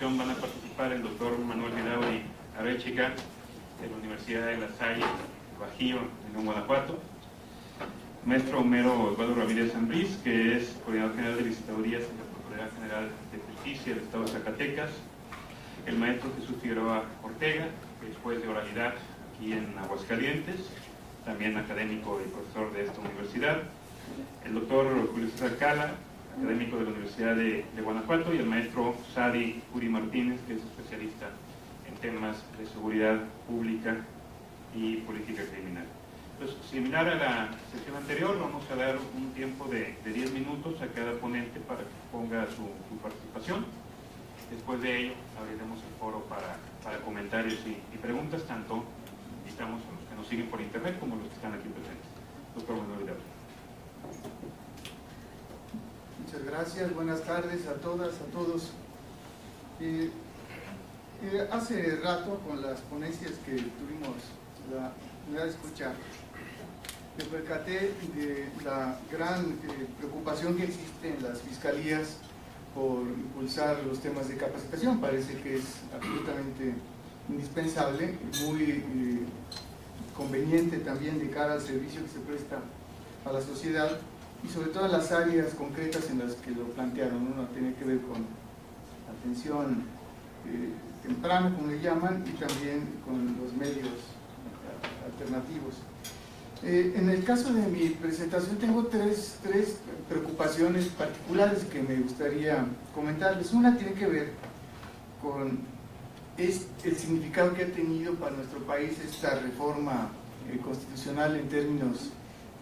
sesión van a participar el doctor Manuel Vidauri Arechiga, de la Universidad de La Salle, Bajío, en Guanajuato. Maestro Homero Eduardo Ramírez Ambriz, que es coordinador general de licitadurías en la Procuraduría General de Justicia del Estado de Zacatecas. El maestro Jesús Figueroa Ortega, que es juez de oralidad aquí en Aguascalientes, también académico y profesor de esta universidad. El doctor Julio César Cala, académico de la Universidad de Guanajuato, y el maestro Sadi Uri Martínez, que es especialista en temas de seguridad pública y política criminal. Entonces, similar a la sesión anterior, vamos a dar un tiempo de 10 minutos a cada ponente para que ponga su participación. Después de ello, abriremos el foro para comentarios y preguntas, tanto invitamos a los que nos siguen por internet como los que están aquí presentes. Doctor Manuel Vidauri. Muchas gracias, buenas tardes a todas, a todos. Hace rato, con las ponencias que tuvimos la oportunidad de escuchar, me percaté de la gran preocupación que existe en las fiscalías por impulsar los temas de capacitación. Parece que es absolutamente indispensable, muy conveniente también de cara al servicio que se presta a la sociedad, y sobre todo en las áreas concretas en las que lo plantearon. Uno tiene que ver con atención temprana, como le llaman, y también con los medios alternativos. En el caso de mi presentación tengo tres preocupaciones particulares que me gustaría comentarles. Una tiene que ver con el significado que ha tenido para nuestro país esta reforma constitucional en términos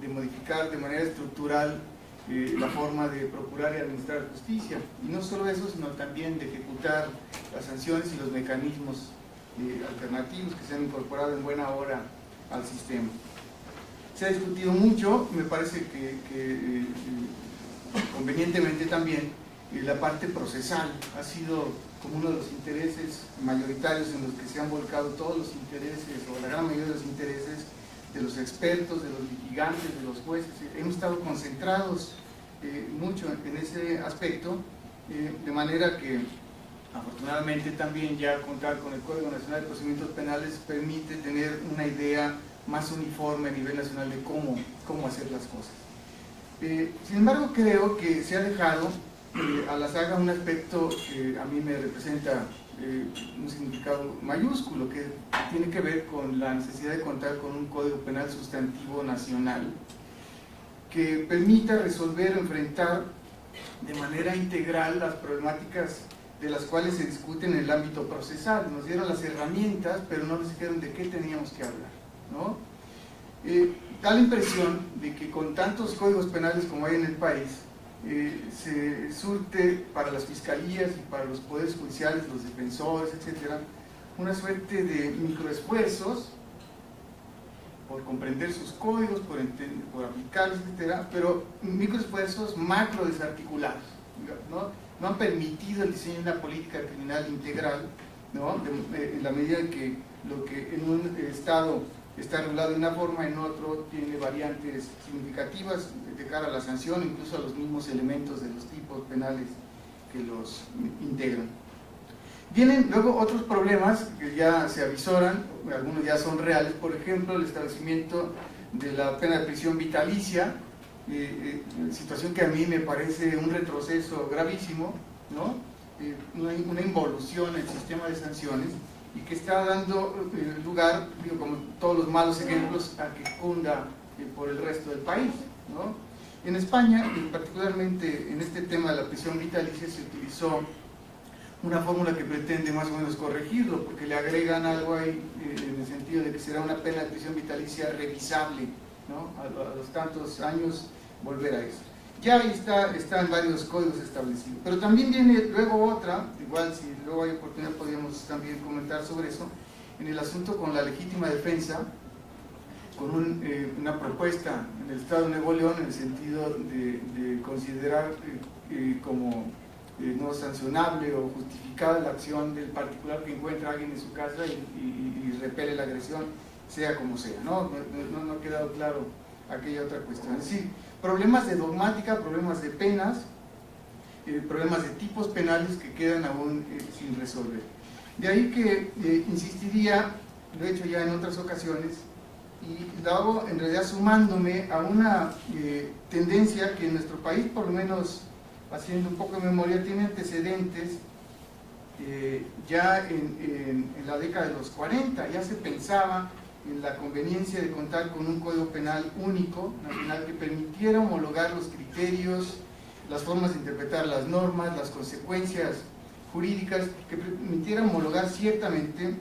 de modificar de manera estructural la forma de procurar y administrar justicia, y no solo eso, sino también de ejecutar las sanciones y los mecanismos alternativos que se han incorporado en buena hora al sistema. Se ha discutido mucho, me parece que convenientemente también, la parte procesal ha sido como uno de los intereses mayoritarios en los que se han volcado todos los intereses, o la gran mayoría de los intereses de los expertos, de los litigantes, de los jueces. Hemos estado concentrados mucho en ese aspecto, de manera que afortunadamente también ya contar con el Código Nacional de Procedimientos Penales permite tener una idea más uniforme a nivel nacional de cómo hacer las cosas. Sin embargo, creo que se ha dejado a la saga un aspecto que a mí me representa un significado mayúsculo, que tiene que ver con la necesidad de contar con un Código Penal sustantivo nacional que permita resolver o enfrentar de manera integral las problemáticas de las cuales se discuten en el ámbito procesal. Nos dieron las herramientas, pero no nos dijeron de qué teníamos que hablar, ¿no? Da la impresión de que con tantos códigos penales como hay en el país, se surte para las fiscalías y para los poderes judiciales, los defensores, etcétera, una suerte de microesfuerzos por comprender sus códigos, por aplicarlos, etcétera, pero microesfuerzos macro desarticulados, ¿no? No han permitido el diseño de una política criminal integral, ¿no? En la medida en que lo que en un estado está regulado de una forma, en otro tiene variantes significativas de cara a la sanción, incluso a los mismos elementos de los tipos penales que los integran. Vienen luego otros problemas que ya se avisoran, algunos ya son reales. Por ejemplo, el establecimiento de la pena de prisión vitalicia, situación que a mí me parece un retroceso gravísimo, ¿no? Una involución en el sistema de sanciones, y que está dando lugar, digo, como todos los malos ejemplos, a que cunda por el resto del país, ¿no? En España, particularmente en este tema de la prisión vitalicia, se utilizó una fórmula que pretende más o menos corregirlo, porque le agregan algo ahí en el sentido de que será una pena de prisión vitalicia revisable, ¿no? A los tantos años volver a eso. Ya ahí está en varios códigos establecidos. Pero también viene luego otra, igual si luego hay oportunidad podríamos también comentar sobre eso, en el asunto con la legítima defensa, con una propuesta en el Estado de Nuevo León en el sentido de considerar como no sancionable o justificada la acción del particular que encuentra a alguien en su casa y repele la agresión, sea como sea, ¿no? No ha quedado claro aquella otra cuestión. Es decir, problemas de dogmática, problemas de penas, problemas de tipos penales que quedan aún sin resolver. De ahí que insistiría, lo he hecho ya en otras ocasiones, y lo hago en realidad sumándome a una tendencia que en nuestro país, por lo menos haciendo un poco de memoria, tiene antecedentes. Ya en la década de los 40 ya se pensaba en la conveniencia de contar con un código penal único, nacional, que permitiera homologar los criterios, las formas de interpretar las normas, las consecuencias jurídicas, que permitiera homologar ciertamente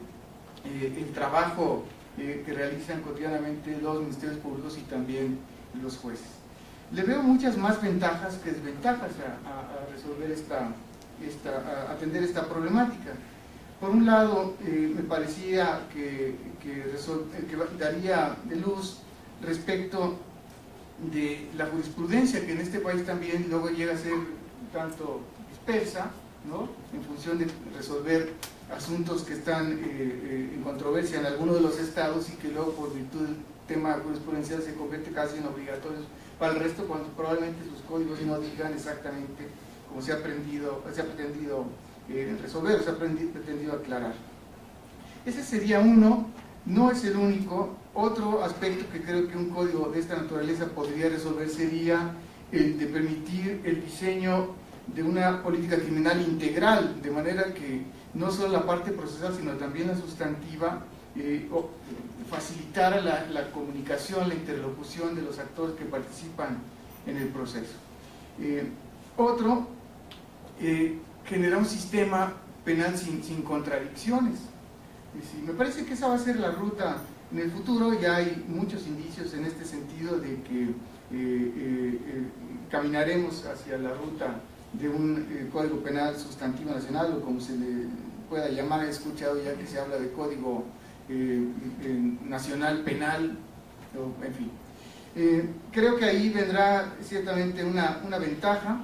el trabajo que realizan cotidianamente los ministerios públicos y también los jueces. Le veo muchas más ventajas que desventajas a resolver a atender esta problemática. Por un lado, me parecía que daría de luz respecto de la jurisprudencia, que en este país también luego llega a ser tanto dispersa, ¿no?, en función de resolver asuntos que están en controversia en algunos de los estados y que luego por virtud del tema jurisprudencial se convierte casi en obligatorios para el resto, cuando probablemente sus códigos no digan exactamente como se ha pretendido resolver, se ha pretendido aclarar. Ese sería uno, no es el único. Otro aspecto que creo que un código de esta naturaleza podría resolver sería el de permitir el diseño de una política criminal integral, de manera que no solo la parte procesal, sino también la sustantiva, facilitara la comunicación, la interlocución de los actores que participan en el proceso. Otro, generar un sistema penal sin contradicciones. Me parece que esa va a ser la ruta en el futuro. Ya hay muchos indicios en este sentido de que caminaremos hacia la ruta de un código penal sustantivo nacional, o como se le pueda llamar. He escuchado ya que se habla de código nacional penal, en fin. Creo que ahí vendrá ciertamente una ventaja,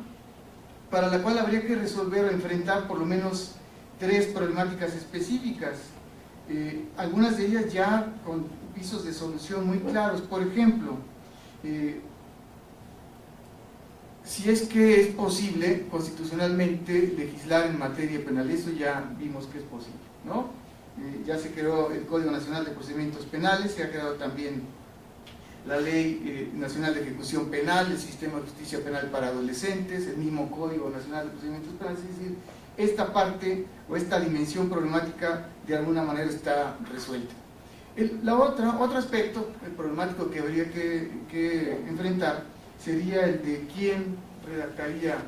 para la cual habría que resolver o enfrentar por lo menos 3 problemáticas específicas, algunas de ellas ya con pisos de solución muy claros. Por ejemplo, si es que es posible constitucionalmente legislar en materia penal, eso ya vimos que es posible, ¿no? Ya se creó el Código Nacional de Procedimientos Penales, se ha creado también la Ley Nacional de Ejecución Penal, el Sistema de Justicia Penal para Adolescentes, el mismo Código Nacional de Procedimientos Penales. Es decir, esta parte o esta dimensión problemática de alguna manera está resuelta. Otro aspecto problemático que habría que enfrentar sería el de quién redactaría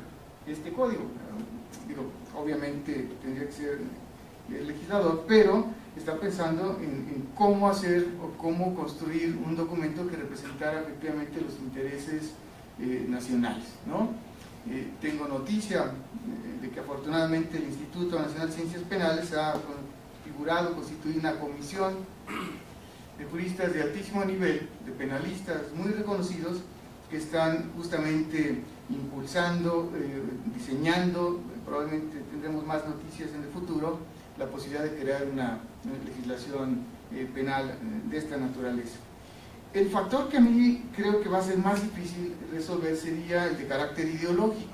este código. Digo, obviamente tendría que ser el legislador, pero está pensando en cómo hacer o cómo construir un documento que representara efectivamente los intereses nacionales, ¿no? Tengo noticia de que afortunadamente el Instituto Nacional de Ciencias Penales ha constituido una comisión de juristas de altísimo nivel, de penalistas muy reconocidos, que están justamente impulsando, diseñando, probablemente tendremos más noticias en el futuro, la posibilidad de crear una legislación penal de esta naturaleza. El factor que a mí creo que va a ser más difícil resolver sería el de carácter ideológico.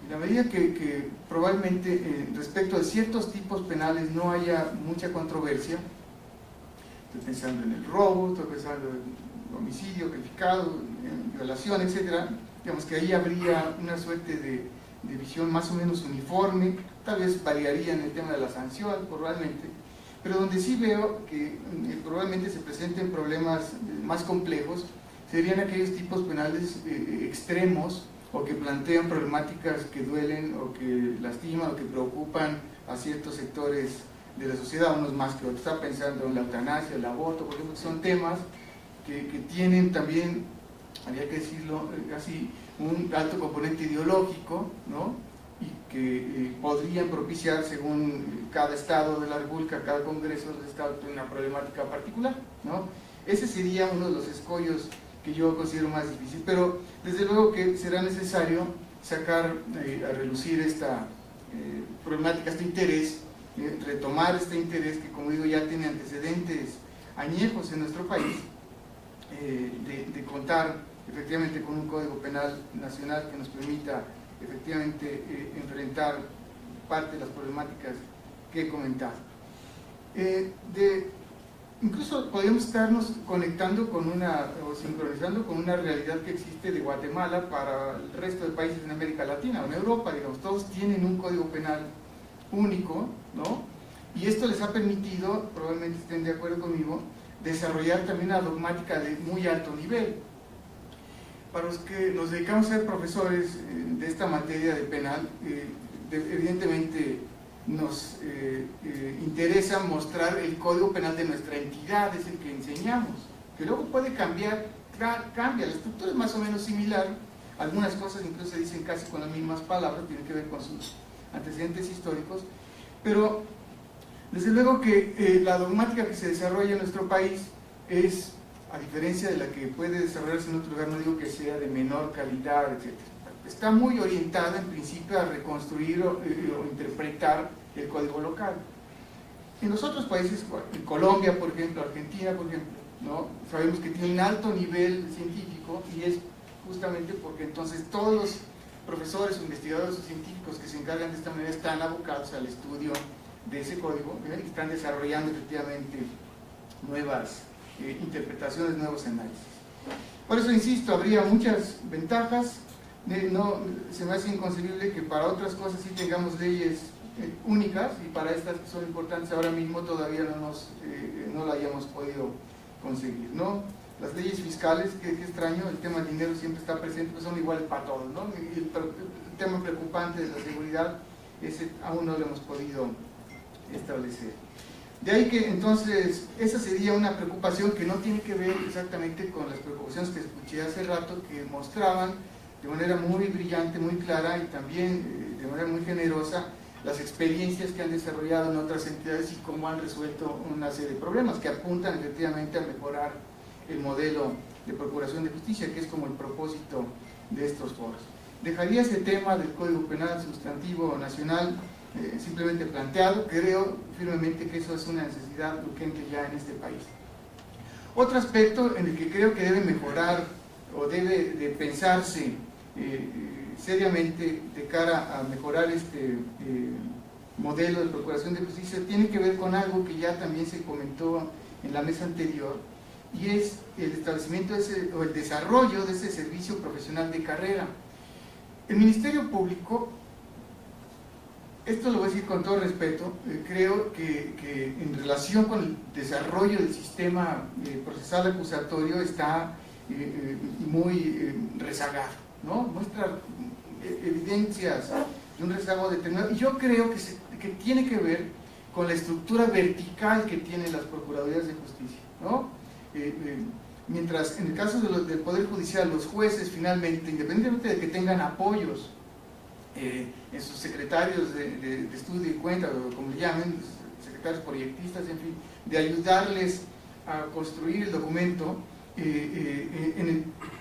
En la medida que probablemente respecto de ciertos tipos penales no haya mucha controversia, estoy pensando en el robo, estoy pensando en el homicidio calificado, en violación, etc., digamos que ahí habría una suerte de visión más o menos uniforme. Tal vez variaría en el tema de la sanción, probablemente, pero donde sí veo que probablemente se presenten problemas más complejos serían aquellos tipos penales extremos, o que plantean problemáticas que duelen o que lastiman o que preocupan a ciertos sectores de la sociedad, unos más que otros. Está pensando en la eutanasia, el aborto, por ejemplo, que son temas que tienen también, habría que decirlo así, un alto componente ideológico, ¿no?, y que podrían propiciar, según cada estado de la república, cada congreso del estado tiene una problemática particular, ¿no? Ese sería uno de los escollos que yo considero más difícil, pero desde luego que será necesario sacar a relucir esta problemática, este interés, retomar este interés que, como digo, ya tiene antecedentes añejos en nuestro país, de contar efectivamente con un código penal nacional que nos permita efectivamente enfrentar parte de las problemáticas que he comentado. Incluso podríamos estarnos conectando con o sincronizando con una realidad que existe de Guatemala para el resto de países en América Latina o en Europa, digamos, todos tienen un código penal único, ¿no? Y esto les ha permitido, probablemente estén de acuerdo conmigo, desarrollar también una dogmática de muy alto nivel. Para los que nos dedicamos a ser profesores de esta materia de penal, evidentemente nos interesa mostrar el código penal de nuestra entidad, es el que enseñamos, que luego puede cambiar, cambia, la estructura es más o menos similar, algunas cosas incluso se dicen casi con las mismas palabras, tienen que ver con sus antecedentes históricos, pero desde luego que la dogmática que se desarrolla en nuestro país es, a diferencia de la que puede desarrollarse en otro lugar, no digo que sea de menor calidad, etc. Está muy orientada en principio a reconstruir o interpretar el código local. En los otros países, en Colombia, por ejemplo, Argentina, por ejemplo, ¿no? Sabemos que tiene un alto nivel científico y es justamente porque entonces todos los profesores, investigadores o científicos que se encargan de esta manera están abocados al estudio de ese código, y están desarrollando efectivamente nuevas interpretaciones, nuevos análisis. Por eso insisto, habría muchas ventajas. No, se me hace inconcebible que para otras cosas sí tengamos leyes únicas, y para estas que son importantes ahora mismo todavía no la hayamos podido conseguir, ¿no? Las leyes fiscales, que extraño, el tema del dinero siempre está presente, pues son iguales para todos, ¿no? El tema preocupante de la seguridad, ese aún no lo hemos podido establecer. De ahí que entonces esa sería una preocupación que no tiene que ver exactamente con las preocupaciones que escuché hace rato, que mostraban de manera muy brillante, muy clara y también de manera muy generosa las experiencias que han desarrollado en otras entidades y cómo han resuelto una serie de problemas que apuntan efectivamente a mejorar el modelo de procuración de justicia, que es como el propósito de estos foros. Dejaría ese tema del Código Penal Sustantivo Nacional simplemente planteado. Creo firmemente que eso es una necesidad urgente ya en este país. Otro aspecto en el que creo que debe mejorar o debe de pensarse seriamente de cara a mejorar este modelo de procuración de justicia tiene que ver con algo que ya también se comentó en la mesa anterior, y es el establecimiento o el desarrollo de ese servicio profesional de carrera. El Ministerio Público, esto lo voy a decir con todo respeto, creo que en relación con el desarrollo del sistema procesal acusatorio está muy rezagado, ¿no? Muestra evidencias de un rezago determinado, y yo creo que tiene que ver con la estructura vertical que tienen las Procuradurías de Justicia, ¿no? Mientras en el caso del Poder Judicial los jueces finalmente, independientemente de que tengan apoyos en sus secretarios de estudio y cuenta, o como le llamen, secretarios proyectistas, en fin, de ayudarles a construir el documento,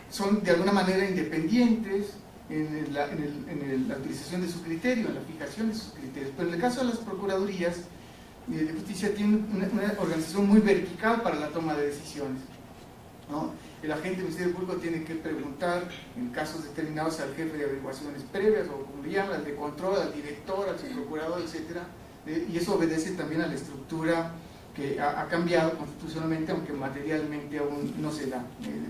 son de alguna manera independientes en la utilización de su criterio, en la fijación de sus criterios. Pero en el caso de las Procuradurías de Justicia tienen una organización muy vertical para la toma de decisiones, ¿no? El agente del Ministerio Público tiene que preguntar en casos determinados al jefe de averiguaciones previas, o como le llaman, al de control, al director, al subprocurador, etc. Y eso obedece también a la estructura que ha cambiado constitucionalmente, aunque materialmente aún no se da.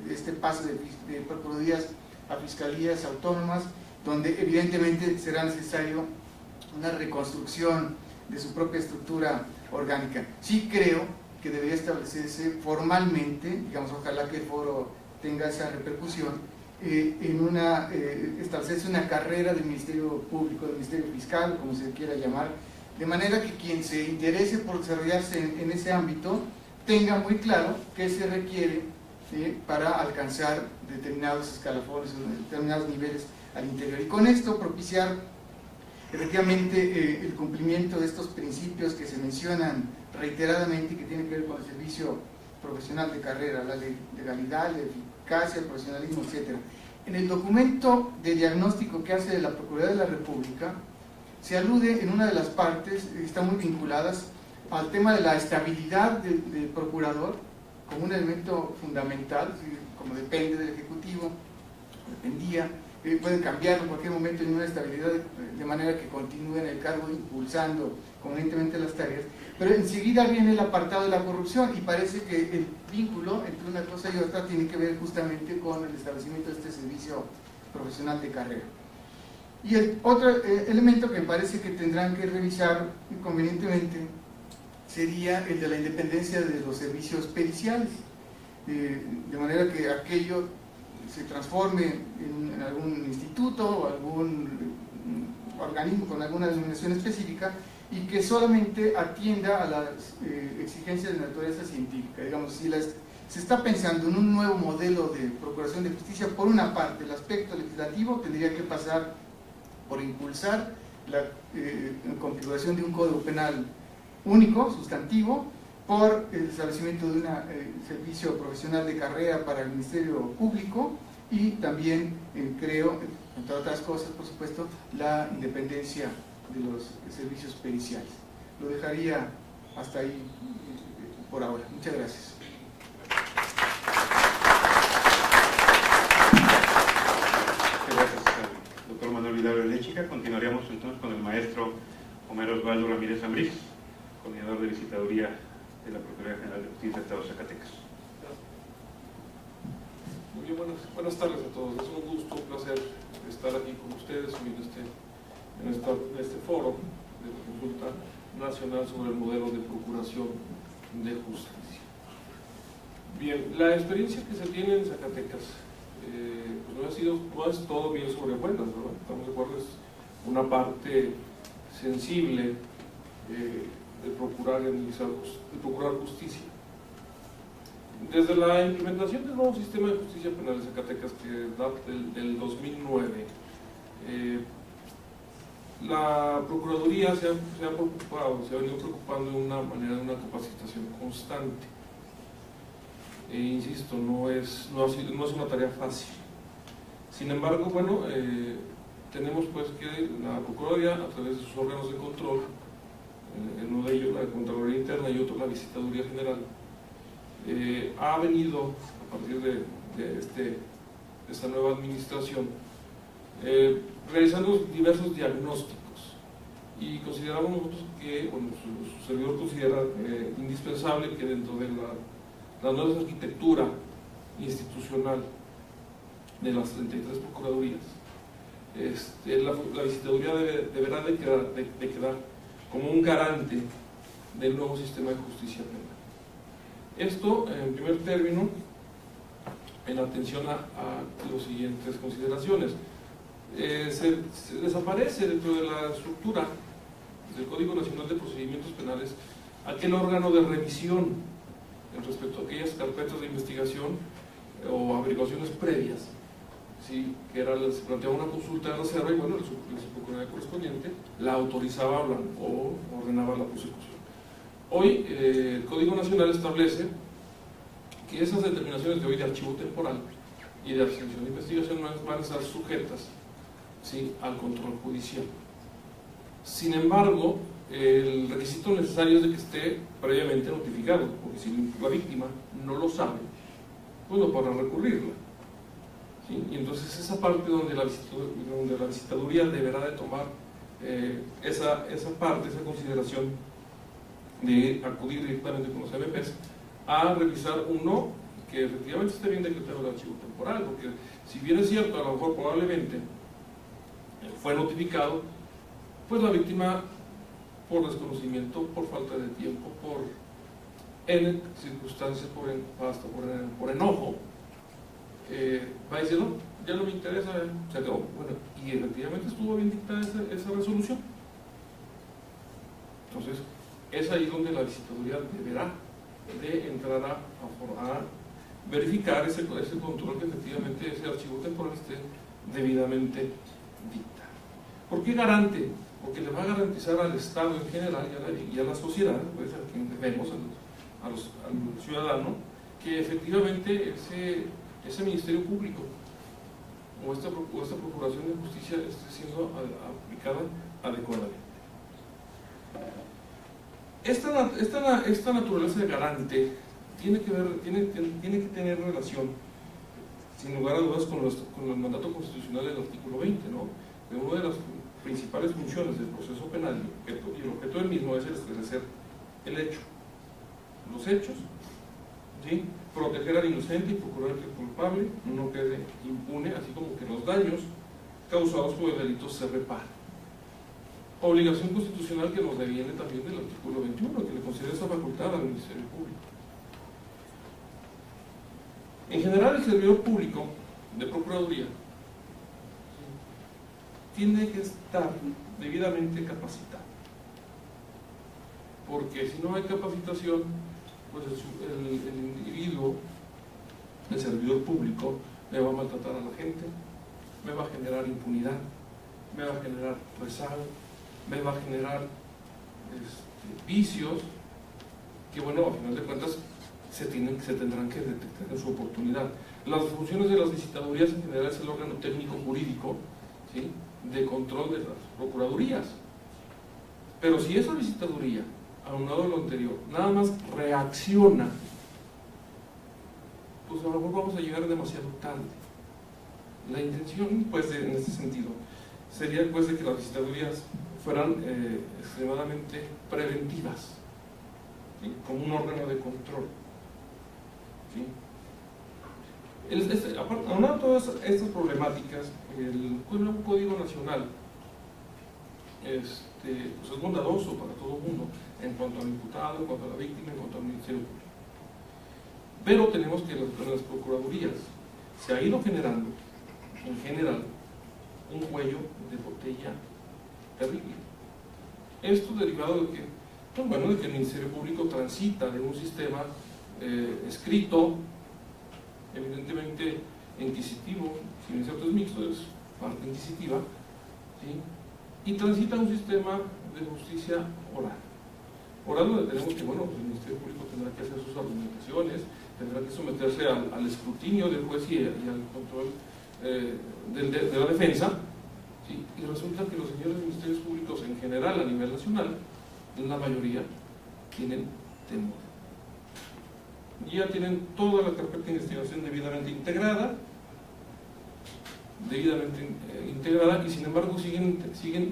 Este paso de procuradurías a fiscalías autónomas, donde evidentemente será necesario una reconstrucción de su propia estructura orgánica. Sí creo que debería establecerse formalmente, digamos, ojalá que el foro tenga esa repercusión, establecerse una carrera del Ministerio Público, del Ministerio Fiscal, como se quiera llamar, de manera que quien se interese por desarrollarse en ese ámbito tenga muy claro qué se requiere para alcanzar determinados escalafones, determinados niveles al interior, y con esto propiciar efectivamente el cumplimiento de estos principios que se mencionan reiteradamente y que tienen que ver con el servicio profesional de carrera, la legalidad, la eficacia, el profesionalismo, etc. En el documento de diagnóstico que hace la Procuraduría de la República se alude en una de las partes, están muy vinculadas al tema de la estabilidad del procurador como un elemento fundamental, como depende del Ejecutivo, dependía pueden cambiar en cualquier momento en una estabilidad de manera que continúe en el cargo impulsando convenientemente las tareas, pero enseguida viene el apartado de la corrupción y parece que el vínculo entre una cosa y otra tiene que ver justamente con el establecimiento de este servicio profesional de carrera. Y el otro elemento que me parece que tendrán que revisar convenientemente sería el de la independencia de los servicios periciales, de manera que aquello se transforme en algún instituto o algún organismo con alguna denominación específica y que solamente atienda a las exigencias de naturaleza científica. Digamos, si se está pensando en un nuevo modelo de procuración de justicia, por una parte el aspecto legislativo tendría que pasar por impulsar la configuración de un código penal único, sustantivo, por el establecimiento de un servicio profesional de carrera para el Ministerio Público y también creo, entre otras cosas, por supuesto, la independencia de los servicios periciales. Lo dejaría hasta ahí por ahora. Muchas gracias. Gracias al doctor Manuel Vidaurre Lechica. Continuaríamos entonces con el maestro Homero Osvaldo Ramírez Ambriz, coordinador de visitaduría de la Procuraduría General de Justicia del Estado de Zacatecas. Muy bien, buenas tardes a todos. Es un gusto, un placer estar aquí con ustedes en este foro de la Consulta Nacional sobre el modelo de procuración de justicia. Bien, la experiencia que se tiene en Zacatecas pues no es todo bien sobre buenas, ¿verdad? Estamos de acuerdo, es una parte sensible de procurar justicia. Desde la implementación del nuevo sistema de justicia penal de Zacatecas, que data del 2009, la Procuraduría se ha venido preocupando de una manera de una capacitación constante. Insisto, no es una tarea fácil. Sin embargo, bueno, tenemos pues que la Procuraduría, a través de sus órganos de control, uno de ellos la Contraloría Interna y otro la Visitaduría General, ha venido, a partir de esta nueva administración, realizando diversos diagnósticos, y consideramos nosotros que, bueno, su servidor considera indispensable que dentro de la nueva arquitectura institucional de las 33 procuradurías, la visitaduría deberá de quedar como un garante del nuevo sistema de justicia penal. Esto, en primer término, en atención a las siguientes consideraciones. Se desaparece dentro de la estructura del Código Nacional de Procedimientos Penales aquel órgano de revisión respecto a aquellas carpetas de investigación o averiguaciones previas, ¿sí? Que se planteaba una consulta de reserva y bueno, la subprocuraduría correspondiente la autorizaba o ordenaba la prosecución. Hoy el Código Nacional establece que esas determinaciones de hoy de archivo temporal y de abstención de investigación van a estar sujetas, ¿sí?, al control judicial. Sin embargo, el requisito necesario es de que esté previamente notificado, porque si la víctima no lo sabe, pues no podrá recurrirla, ¿sí? Y entonces esa parte donde la visitaduría deberá de tomar esa parte, esa consideración de acudir directamente con los MPs a revisar que efectivamente esté bien decretado el archivo temporal, porque si bien es cierto, a lo mejor probablemente fue notificado, pues la víctima, por desconocimiento, por falta de tiempo, por N circunstancias, hasta por enojo, va a decir, no, ya no me interesa, se acabó. Bueno, y efectivamente estuvo bien dictada esa resolución. Entonces, es ahí donde la visitaduría deberá de entrar a verificar ese control, que efectivamente ese archivo temporal esté debidamente dictado. ¿Por qué garante? Porque le va a garantizar al Estado en general y a la sociedad, pues a quien debemos, al ciudadano, que efectivamente ese Ministerio Público o esta Procuración de Justicia esté siendo aplicada adecuadamente. Esta naturaleza de garante tiene que tener relación sin lugar a dudas con el mandato constitucional del artículo 20, ¿no? Que una de las principales funciones del proceso penal y el objeto del mismo es esclarecer el hecho, los hechos, ¿sí? Proteger al inocente y procurar que el culpable no quede impune, así como que los daños causados por el delito se reparen. Obligación constitucional que nos deviene también del artículo 21, que le concede esa facultad al Ministerio Público. En general, el servidor público de Procuraduría tiene que estar debidamente capacitado, porque si no hay capacitación, pues el individuo, el servidor público, me va a maltratar a la gente, me va a generar impunidad, me va a generar rezago, me va a generar vicios que, bueno, a final de cuentas se tendrán que detectar en su oportunidad. Las funciones de las visitadurías en general es el órgano técnico jurídico, ¿sí?, de control de las procuradurías. Pero si esa visitaduría, aunado a lo anterior, nada más reacciona, pues a lo mejor vamos a llegar demasiado tarde. La intención, pues, en este sentido, sería, pues, de que las visitadurías fueran extremadamente preventivas, ¿sí?, como un órgano de control, ¿sí? Aunado a todas estas problemáticas, el nuevo Código Nacional pues es bondadoso para todo el mundo, en cuanto al imputado, en cuanto a la víctima, en cuanto al Ministerio Público. Pero tenemos que en las procuradurías se ha ido generando, en general, un cuello de botella terrible. Esto derivado de que, pues bueno, de que el Ministerio Público transita de un sistema escrito, evidentemente inquisitivo, si bien cierto es mixto, es parte inquisitiva, ¿sí?, y transita un sistema de justicia oral. Oral donde tenemos que, bueno, pues el Ministerio Público tendrá que hacer sus argumentaciones, tendrá que someterse al escrutinio del juez y al control de la defensa, ¿sí? Y resulta que los señores ministerios públicos en general a nivel nacional, la mayoría, tienen temor. Ya tienen toda la carpeta de investigación debidamente integrada, y sin embargo siguen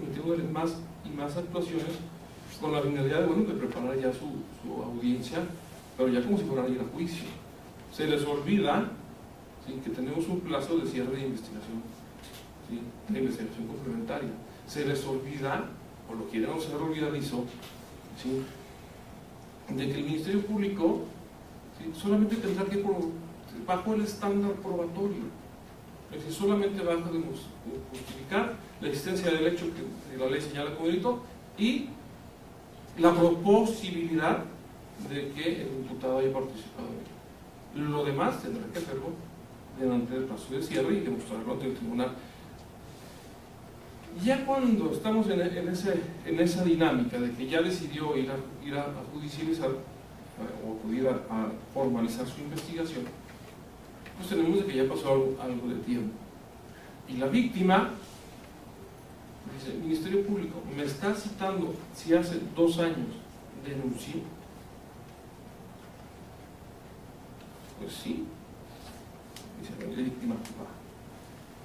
metiéndole más y más actuaciones con la finalidad de, bueno, de preparar ya su audiencia, pero ya como si fuera a ir a juicio. Se les olvida, ¿sí?, que tenemos un plazo de cierre de investigación, ¿sí?, de investigación complementaria. Se les olvida, o lo quieren hacer olvidadizo, ¿sí?, de que el Ministerio Público, ¿sí?, solamente tendrá que, bajo el estándar probatorio, es decir, solamente va a justificar la existencia del hecho que la ley señala como delito y la posibilidad de que el imputado haya participado en ello. Lo demás tendrá que hacerlo delante del plazo de cierre y demostrarlo ante el tribunal. Ya cuando estamos en esa dinámica de que ya decidió ir a judicializar o acudir a formalizar su investigación, pues tenemos de que ya pasó algo de tiempo. Y la víctima dice: el Ministerio Público me está citando si hace 2 años denuncié. Pues sí, dice la víctima, va.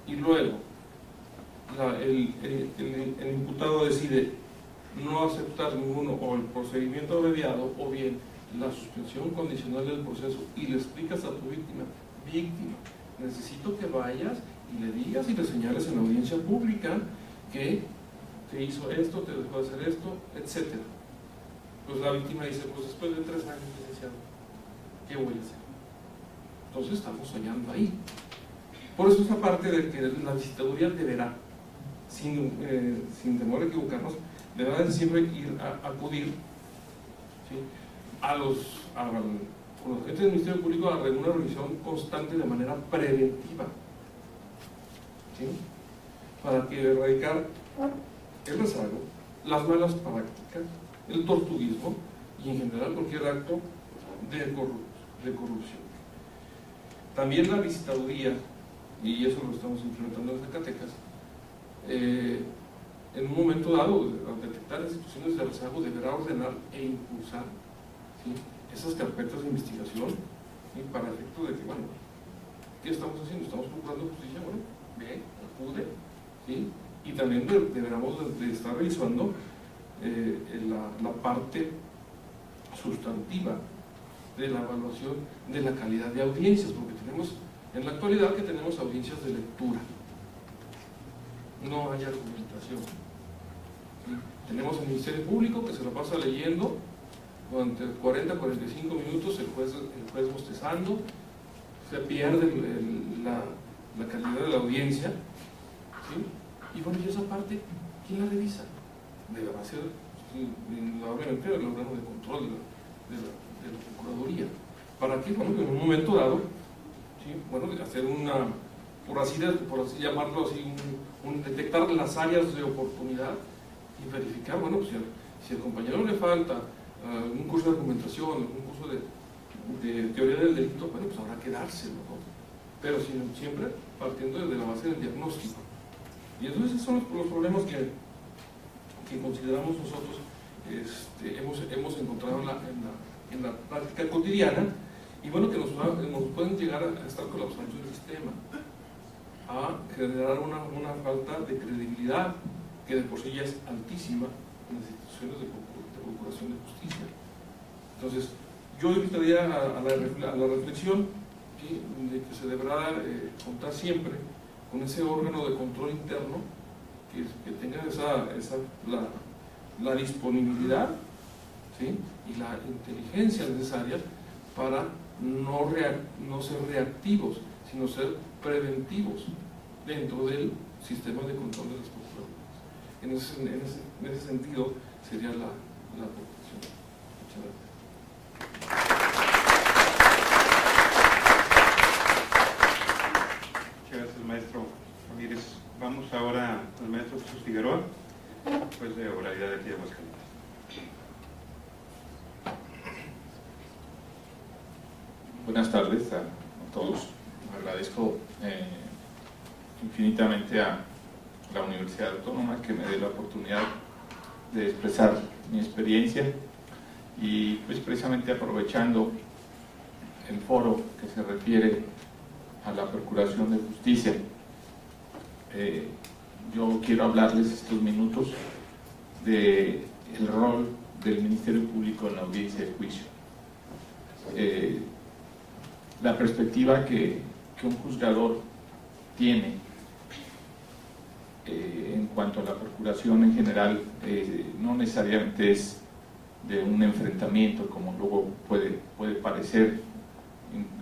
Y luego el imputado decide no aceptar ninguno, o el procedimiento abreviado, o bien la suspensión condicional del proceso, y le explicas a tu víctima: necesito que vayas y le digas y le señales en la audiencia pública que te hizo esto, te dejó de hacer esto, etc. Pues la víctima dice: pues después de 3 años, licenciado, ¿qué voy a hacer? Entonces estamos fallando ahí. Por eso esta parte de que la visitaduría deberá, sin temor a equivocarnos, deberá siempre acudir, ¿sí?, con los agentes del Ministerio Público a una revisión constante de manera preventiva, ¿sí?, para que erradicar el rezago, las malas prácticas, el tortuguismo y en general cualquier acto de corrupción. También la visitaduría, y eso lo estamos implementando en Zacatecas, en un momento dado, al detectar situaciones de rezago, deberá ordenar e impulsar, ¿sí?, esas carpetas de investigación, ¿sí?, para efecto de que, bueno, ¿qué estamos haciendo? Estamos procurando justicia. Bueno, ve, acude, ¿sí? Y también deberíamos de estar revisando la parte sustantiva de la evaluación de la calidad de audiencias, porque tenemos, en la actualidad, que tenemos audiencias de lectura, no hay argumentación, ¿sí? Tenemos el Ministerio Público que se lo pasa leyendo durante 40-45 minutos, el juez bostezando, se pierde la calidad de la audiencia, ¿sí? Y bueno, y esa parte, ¿quién la revisa? Deberá ser, indudablemente, el órgano de control de la Procuraduría. ¿Para qué? Bueno, en un momento dado, ¿sí? Bueno, hacer una, por así llamarlo así, detectar las áreas de oportunidad y verificar, bueno, pues, si al compañero le falta un curso de argumentación, un curso de teoría del delito, bueno, pues habrá que dárselo, ¿no? Pero siempre partiendo desde la base del diagnóstico. Y entonces esos son los problemas que consideramos nosotros hemos encontrado en la práctica cotidiana, y bueno, que nos pueden llegar a estar colapsando el sistema, a generar una falta de credibilidad que de por sí ya es altísima en las instituciones de procuración de justicia. Entonces, yo invitaría a la reflexión, ¿sí?, de que se deberá contar siempre con ese órgano de control interno que tenga la disponibilidad, ¿sí?, y la inteligencia necesaria para no ser reactivos, sino ser preventivos dentro del sistema de control de las procuradurías. En ese sentido sería la aportación. Muchas gracias. Muchas gracias, maestro Ramírez. Vamos ahora al maestro Jesús Figueroa, juez de oralidad de aquí de Aguascalientes. Buenas tardes a todos. Agradezco infinitamente a la Universidad Autónoma que me dé la oportunidad de expresar mi experiencia, y pues precisamente aprovechando el foro que se refiere a la Procuración de Justicia, yo quiero hablarles estos minutos del rol del Ministerio Público en la audiencia de juicio. La perspectiva que un juzgador tiene en cuanto a la procuración en general no necesariamente es de un enfrentamiento, como luego puede parecer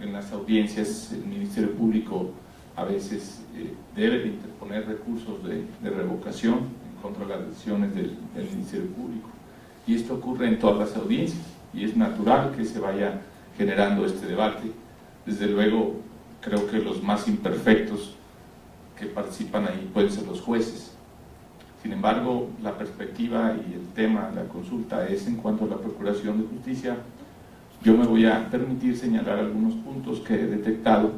en las audiencias. El Ministerio Público a veces debe de interponer recursos de revocación en contra de las decisiones del Ministerio Público, y esto ocurre en todas las audiencias, y es natural que se vaya generando este debate. Desde luego, creo que los más imperfectos que participan ahí pueden ser los jueces. Sin embargo, la perspectiva y el tema de la consulta es en cuanto a la Procuración de Justicia. Yo me voy a permitir señalar algunos puntos que he detectado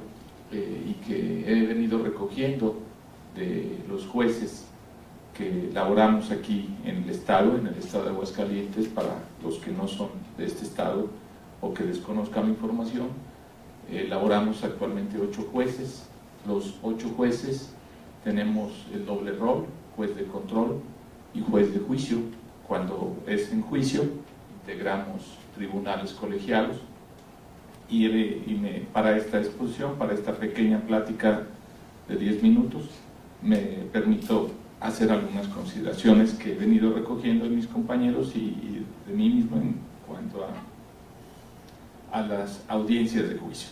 y que he venido recogiendo de los jueces que laboramos aquí en el estado de Aguascalientes. Para los que no son de este estado o que desconozcan la información, laboramos actualmente 8 jueces. Los 8 jueces tenemos el doble rol: juez de control y juez de juicio. Cuando es en juicio, integramos tribunales colegiados, y para esta exposición, para esta pequeña plática de 10 minutos, me permito hacer algunas consideraciones que he venido recogiendo de mis compañeros y de mí mismo en cuanto a las audiencias de juicio.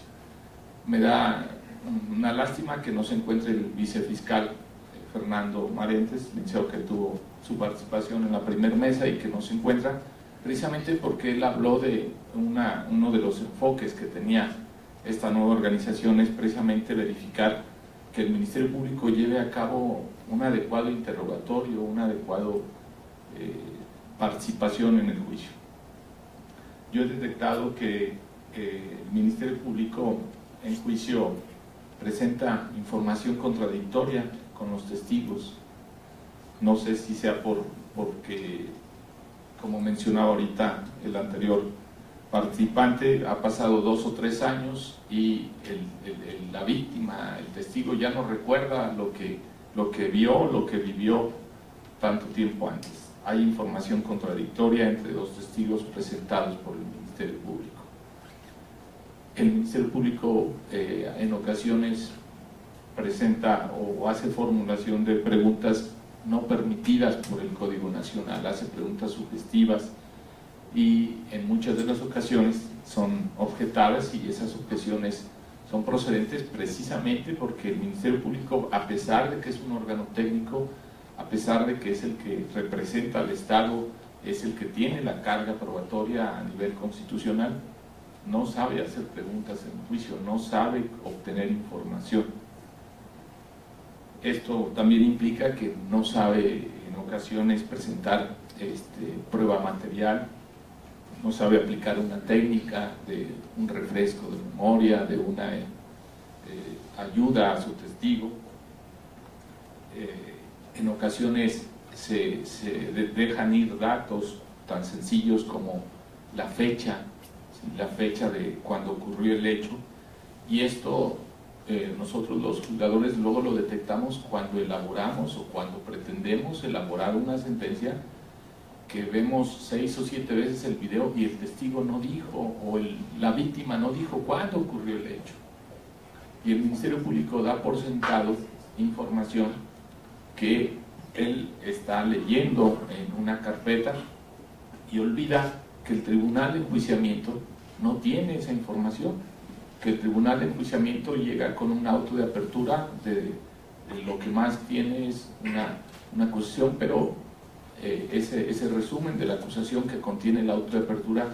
Me da una lástima que no se encuentre el vicefiscal Fernando Marentes, licenciado, que tuvo su participación en la primera mesa y que no se encuentra, precisamente porque él habló de uno de los enfoques que tenía esta nueva organización, es precisamente verificar que el Ministerio Público lleve a cabo un adecuado interrogatorio, una adecuada participación en el juicio. Yo he detectado que el Ministerio Público en juicio presenta información contradictoria con los testigos. No sé si sea porque, como mencionaba ahorita el anterior participante ha pasado 2 o 3 años y la víctima, el testigo, ya no recuerda lo que vio, lo que vivió tanto tiempo antes. Hay información contradictoria entre 2 testigos presentados por el Ministerio Público. El Ministerio Público en ocasiones presenta o hace formulación de preguntas no permitidas por el Código Nacional, hace preguntas sugestivas y en muchas de las ocasiones son objetadas, y esas objeciones son procedentes precisamente porque el Ministerio Público, a pesar de que es un órgano técnico, a pesar de que es el que representa al Estado, es el que tiene la carga probatoria a nivel constitucional, no sabe hacer preguntas en juicio, no sabe obtener información. Esto también implica que no sabe en ocasiones presentar prueba material, no sabe aplicar una técnica de un refresco de memoria, de una ayuda a su testigo. En ocasiones se dejan ir datos tan sencillos como la fecha de cuando ocurrió el hecho, y esto nosotros los juzgadores luego lo detectamos cuando elaboramos o cuando pretendemos elaborar una sentencia, que vemos 6 o 7 veces el video y el testigo no dijo, o la víctima no dijo cuándo ocurrió el hecho, y el Ministerio Público da por sentado información que él está leyendo en una carpeta y olvida que el tribunal de enjuiciamiento no tiene esa información, que el tribunal de enjuiciamiento llega con un auto de apertura de lo que más tiene es una acusación, pero ese resumen de la acusación que contiene el auto de apertura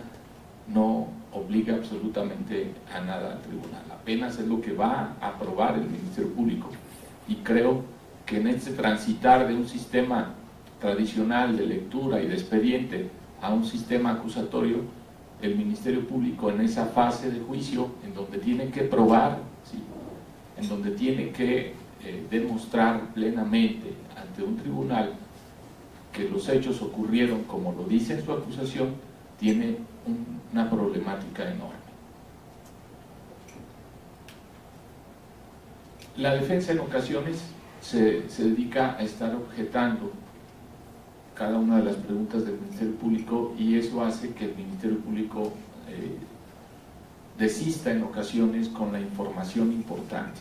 no obliga absolutamente a nada al tribunal, apenas es lo que va a aprobar el Ministerio Público. Y creo que en este transitar de un sistema tradicional de lectura y de expediente a un sistema acusatorio, el Ministerio Público en esa fase de juicio, en donde tiene que probar, ¿sí?, en donde tiene que demostrar plenamente ante un tribunal que los hechos ocurrieron como lo dice en su acusación, tiene una problemática enorme. La defensa en ocasiones se dedica a estar objetando cada una de las preguntas del Ministerio Público, y eso hace que el Ministerio Público desista en ocasiones con la información importante.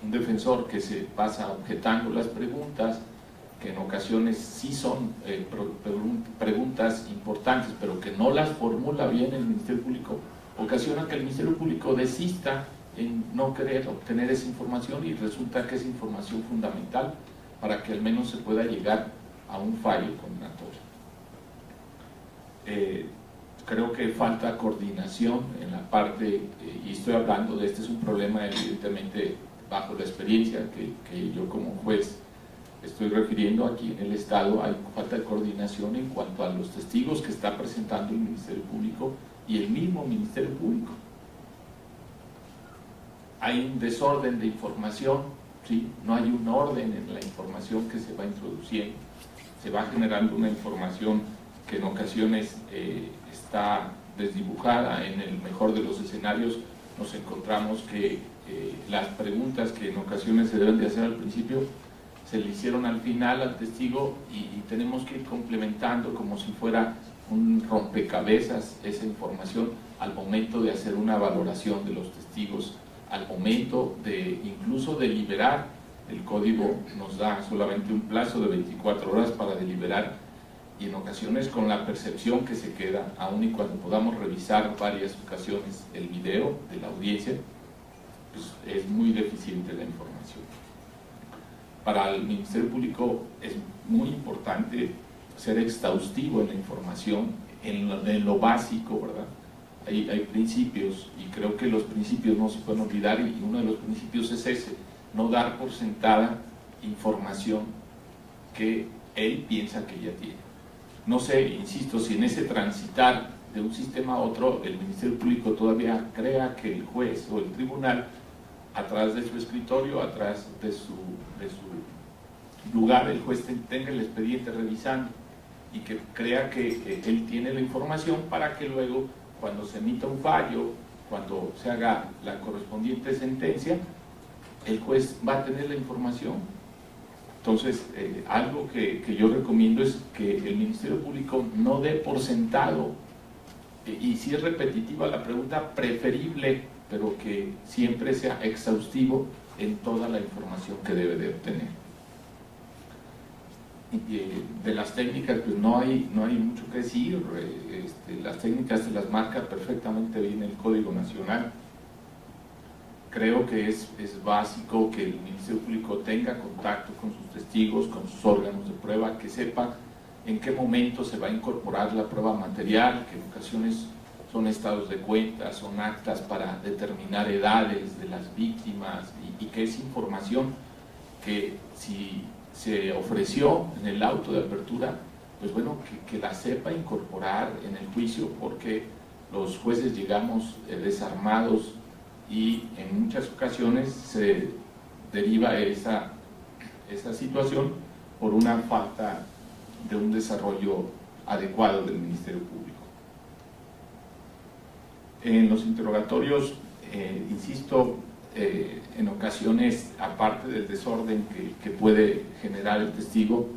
Un defensor que se pasa objetando las preguntas, que en ocasiones sí son preguntas importantes, pero que no las formula bien el Ministerio Público, ocasiona que el Ministerio Público desista en no querer obtener esa información, y resulta que es información fundamental para que al menos se pueda llegar a un fallo condenatorio. Creo que falta coordinación en la parte, y estoy hablando de este es un problema evidentemente bajo la experiencia que yo como juez estoy refiriendo aquí en el Estado. Hay falta de coordinación en cuanto a los testigos que está presentando el Ministerio Público y el mismo Ministerio Público. Hay un desorden de información, ¿sí? No hay un orden en la información que se va introduciendo, se va generando una información que en ocasiones está desdibujada. En el mejor de los escenarios nos encontramos que las preguntas que en ocasiones se deben de hacer al principio se le hicieron al final al testigo, y tenemos que ir complementando como si fuera un rompecabezas esa información al momento de hacer una valoración de los testigos, al momento de incluso deliberar. El código nos da solamente un plazo de 24 horas para deliberar, y en ocasiones con la percepción que se queda, aun y cuando podamos revisar varias ocasiones el video de la audiencia, pues es muy deficiente la información. Para el Ministerio Público es muy importante ser exhaustivo en la información, en lo básico, ¿verdad? Hay principios, y creo que los principios no se pueden olvidar, y uno de los principios es ese: no dar por sentada información que él piensa que ya tiene. No sé, insisto, si en ese transitar de un sistema a otro el Ministerio Público todavía crea que el juez o el tribunal, atrás de su escritorio, atrás de su lugar, el juez tenga el expediente revisando, y que crea que él tiene la información para que luego, cuando se emita un fallo, cuando se haga la correspondiente sentencia, el juez va a tener la información. Entonces, algo que yo recomiendo es que el Ministerio Público no dé por sentado, y si es repetitiva la pregunta, preferible, pero que siempre sea exhaustivo en toda la información que debe de obtener. De las técnicas, pues no hay mucho que decir. Las técnicas se las marca perfectamente bien el Código Nacional. Creo que es básico que el Ministerio Público tenga contacto con sus testigos, con sus órganos de prueba, que sepa en qué momento se va a incorporar la prueba material, que en ocasiones son estados de cuenta, son actas para determinar edades de las víctimas, y que es información que si se ofreció en el auto de apertura, pues bueno, que la sepa incorporar en el juicio, porque los jueces llegamos desarmados y en muchas ocasiones se deriva esa situación por una falta de un desarrollo adecuado del Ministerio Público. En los interrogatorios, insisto, en ocasiones, aparte del desorden que puede generar el testigo,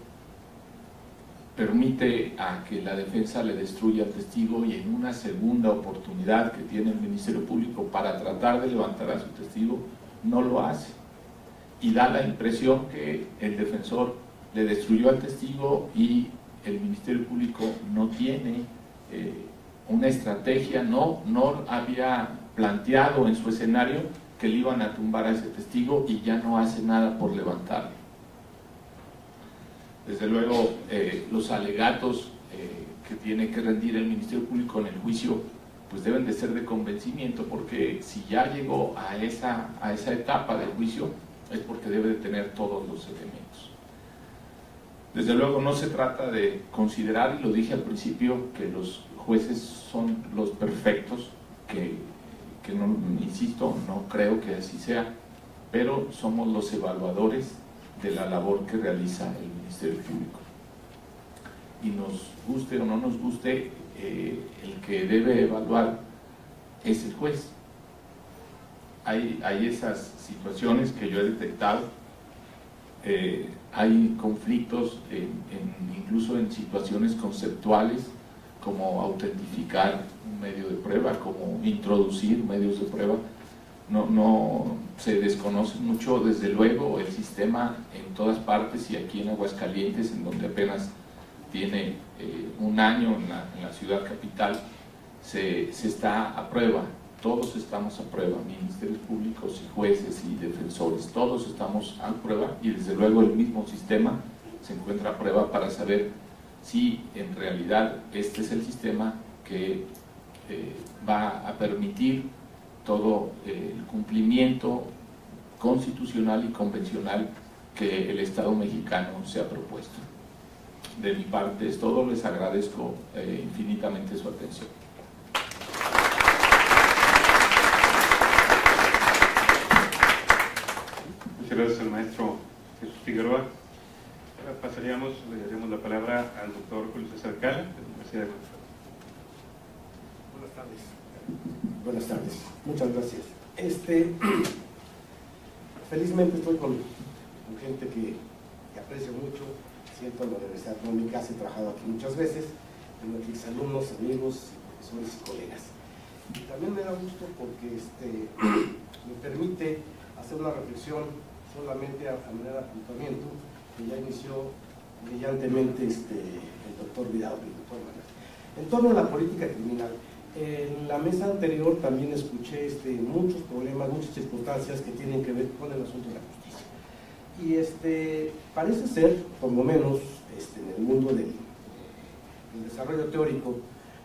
permite a que la defensa le destruya al testigo, y en una segunda oportunidad que tiene el Ministerio Público para tratar de levantar a su testigo, no lo hace, y da la impresión que el defensor le destruyó al testigo y el Ministerio Público no tiene una estrategia, no había planteado en su escenario que le iban a tumbar a ese testigo, y ya no hace nada por levantarlo. Desde luego, los alegatos que tiene que rendir el Ministerio Público en el juicio, pues deben de ser de convencimiento, porque si ya llegó a esa etapa del juicio, es porque debe de tener todos los elementos. Desde luego, no se trata de considerar, y lo dije al principio, que los jueces son los perfectos, que no, insisto, no creo que así sea, pero somos los evaluadores de la labor que realiza el Ministerio Público. Y nos guste o no nos guste, el que debe evaluar es el juez. Hay esas situaciones que yo he detectado, hay conflictos incluso en situaciones conceptuales, como autentificar un medio de prueba, como introducir medios de prueba. No se desconoce mucho, desde luego, el sistema en todas partes, y aquí en Aguascalientes, en donde apenas tiene un año en la ciudad capital, se está a prueba. Todos estamos a prueba, ministerios públicos y jueces y defensores, todos estamos a prueba, y desde luego el mismo sistema se encuentra a prueba para saber si en realidad este es el sistema que va a permitir todo el cumplimiento constitucional y convencional que el Estado mexicano se ha propuesto. De mi parte es todo, les agradezco infinitamente su atención. Muchas gracias al maestro Jesús Figueroa. Ahora pasaríamos, le daríamos la palabra al doctor Julio César Cala, de la Universidad de Guanajuato. Buenas tardes. Buenas tardes, muchas gracias. Felizmente estoy con gente que aprecio mucho, siento en la Universidad como mi casa, he trabajado aquí muchas veces, tengo aquí alumnos, amigos, profesores y colegas. Y también me da gusto porque me permite hacer una reflexión solamente a manera de apuntamiento que ya inició brillantemente el doctor Vidal, el doctor Manuel. En torno a la política criminal, en la mesa anterior también escuché muchos problemas, muchas circunstancias que tienen que ver con el asunto de la justicia. Y parece ser, por lo menos en el mundo del desarrollo teórico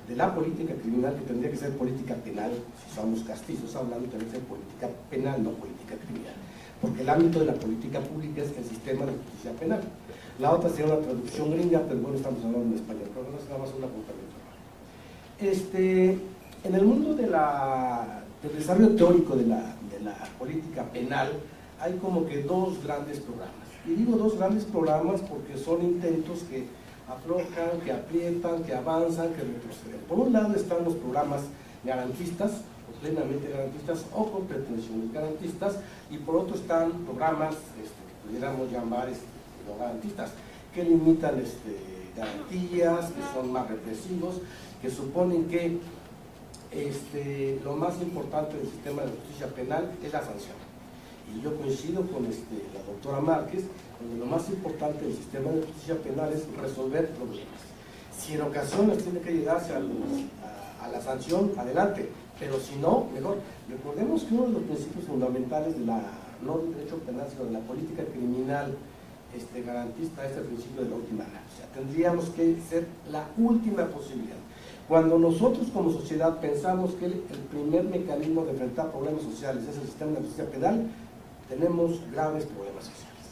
de la política criminal, que tendría que ser política penal, si somos castizos hablando, tendría que ser política penal, no política criminal, porque el ámbito de la política pública es el sistema de justicia penal. La otra sería una traducción gringa, pero bueno, estamos hablando en español, pero no es nada más un apuntamiento. En el mundo del desarrollo teórico de la política penal hay como que dos grandes programas. Y digo dos grandes programas porque son intentos que aflojan, que aprietan, que avanzan, que retroceden. Por un lado están los programas garantistas, o plenamente garantistas, o con pretensiones garantistas, y por otro están programas que pudiéramos llamar no garantistas, que limitan garantías, que son más represivos, que suponen que lo más importante del sistema de justicia penal es la sanción. Y yo coincido con la doctora Márquez, donde lo más importante del sistema de justicia penal es resolver problemas. Si en ocasiones tiene que llegarse a la sanción, adelante, pero si no, mejor. Recordemos que uno de los principios fundamentales de no del derecho penal, sino de la política criminal garantista es el principio de la última ganancia. Tendríamos que ser la última posibilidad. Cuando nosotros como sociedad pensamos que el primer mecanismo de enfrentar problemas sociales es el sistema de justicia penal, tenemos graves problemas sociales.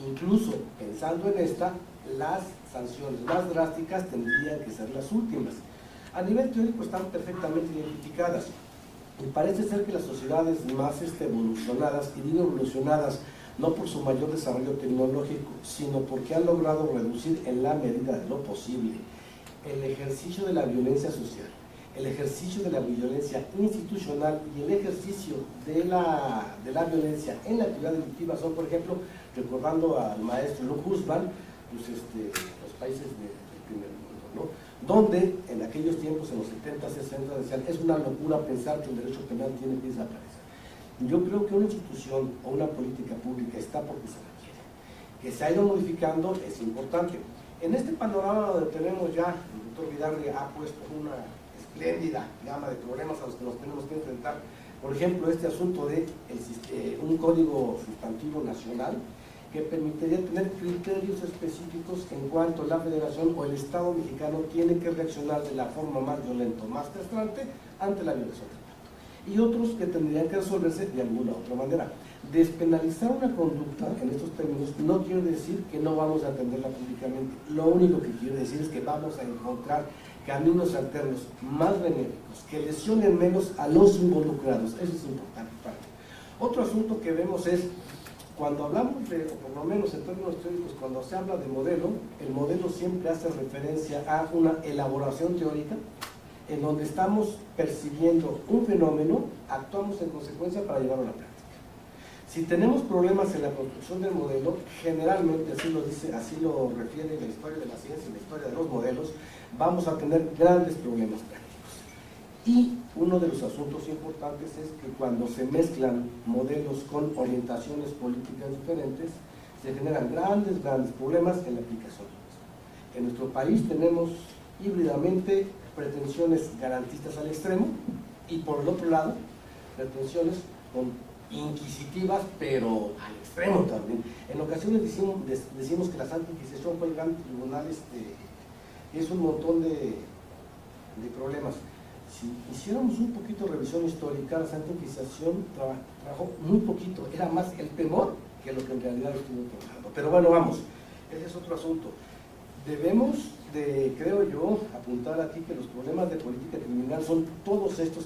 Incluso pensando en las sanciones más drásticas tendrían que ser las últimas. A nivel teórico están perfectamente identificadas. Y parece ser que las sociedades más evolucionadas, y digo evolucionadas no por su mayor desarrollo tecnológico, sino porque han logrado reducir en la medida de lo posible el ejercicio de la violencia social, el ejercicio de la violencia institucional y el ejercicio de la violencia en la actividad delictiva. Son, por ejemplo, recordando al maestro Luke Husman, los países del primer mundo, ¿no? Donde en aquellos tiempos, en los 70, 60, decían, es una locura pensar que el derecho penal tiene que desaparecer. Yo creo que una institución o una política pública está porque se requiere. Que se ha ido modificando es importante. En este panorama donde tenemos ya, el doctor Vidarri ha puesto una espléndida gama de problemas a los que nos tenemos que enfrentar. Por ejemplo, este asunto de un código sustantivo nacional que permitiría tener criterios específicos en cuanto la Federación o el Estado mexicano tiene que reaccionar de la forma más violenta o más castrante ante la violación del pacto. Y otros que tendrían que resolverse de alguna otra manera. Despenalizar una conducta en estos términos no quiere decir que no vamos a atenderla públicamente. Lo único que quiere decir es que vamos a encontrar caminos alternos más benéficos, que lesionen menos a los involucrados. Eso es importante para mí. Otro asunto que vemos es, cuando hablamos de, o por lo menos en términos teóricos, cuando se habla de modelo, el modelo siempre hace referencia a una elaboración teórica en donde estamos percibiendo un fenómeno, actuamos en consecuencia para llevarlo a la práctica. Si tenemos problemas en la construcción del modelo, generalmente, así lo refiere la historia de la ciencia y la historia de los modelos, vamos a tener grandes problemas prácticos. Y uno de los asuntos importantes es que cuando se mezclan modelos con orientaciones políticas diferentes, se generan grandes problemas en la aplicación. En nuestro país tenemos híbridamente pretensiones garantistas al extremo y por el otro lado, pretensiones inquisitivas, pero al extremo también. En ocasiones decimos que la Santa Inquisición fue el gran tribunal, es un montón de problemas. Si hiciéramos un poquito de revisión histórica, la Santa Inquisición trabajó muy poquito, era más el temor que lo que en realidad estuvo trabajando. Pero bueno, vamos, ese es otro asunto. Debemos creo yo, apuntar aquí que los problemas de política criminal son todos estos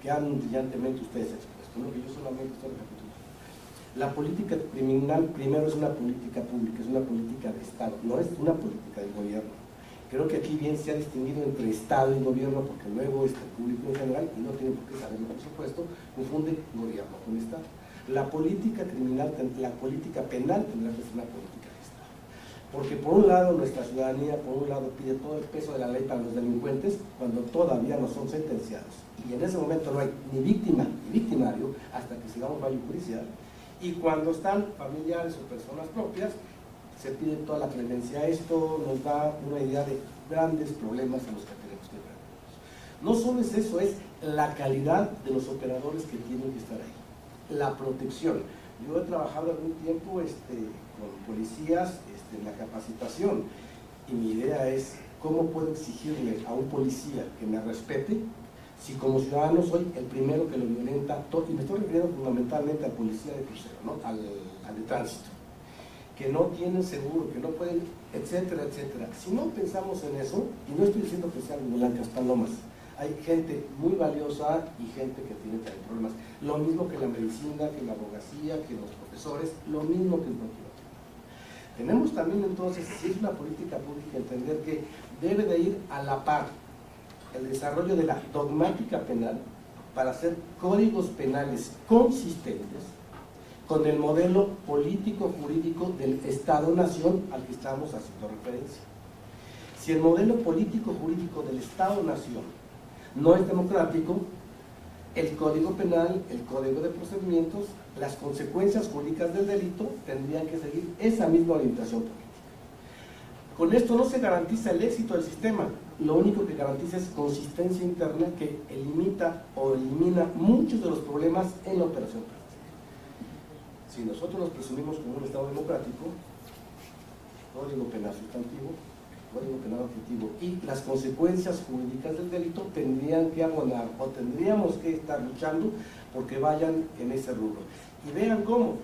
que han brillantemente ustedes expuesto, ¿no? Que yo solamente estoy recapitulando. La política criminal primero es una política pública, es una política de Estado, no es una política de gobierno. Creo que aquí bien se ha distinguido entre Estado y gobierno, porque luego público en general, y no tiene por qué saberlo por supuesto, confunde gobierno con Estado. La política criminal, la política penal tendrá que ser una política de Estado. Porque por un lado nuestra ciudadanía, por un lado pide todo el peso de la ley para los delincuentes, cuando todavía no son sentenciados. Y en ese momento no hay ni víctima ni victimario hasta que se da un fallo judicial. Y cuando están familiares o personas propias, se pide toda la clemencia. Esto nos da una idea de grandes problemas a los que tenemos que enfrentarnos. No solo es eso, es la calidad de los operadores que tienen que estar ahí. La protección. Yo he trabajado algún tiempo con policías en la capacitación y mi idea es cómo puedo exigirle a un policía que me respete si como ciudadano soy el primero que lo violenta, y me estoy refiriendo fundamentalmente al policía de crucero, ¿no? al de tránsito, que no tienen seguro, que no pueden, etcétera, etcétera. Si no pensamos en eso, y no estoy diciendo que sean blancas palomas, hay gente muy valiosa y gente que tiene también problemas. Lo mismo que la medicina, que la abogacía, que los profesores, lo mismo que el cualquier otro. Tenemos también entonces, si es una política pública, entender que debe de ir a la par el desarrollo de la dogmática penal para hacer códigos penales consistentes con el modelo político-jurídico del Estado-Nación al que estamos haciendo referencia. Si el modelo político-jurídico del Estado-Nación no es democrático, el Código Penal, el Código de Procedimientos, las consecuencias jurídicas del delito tendrían que seguir esa misma orientación política. Con esto no se garantiza el éxito del sistema, lo único que garantiza es consistencia interna que elimina muchos de los problemas en la operación práctica. Si nosotros nos presumimos como un Estado democrático, Código Penal sustantivo, Código Penal objetivo y las consecuencias jurídicas del delito tendrían que abonar o tendríamos que estar luchando porque vayan en ese rubro. Y vean cómo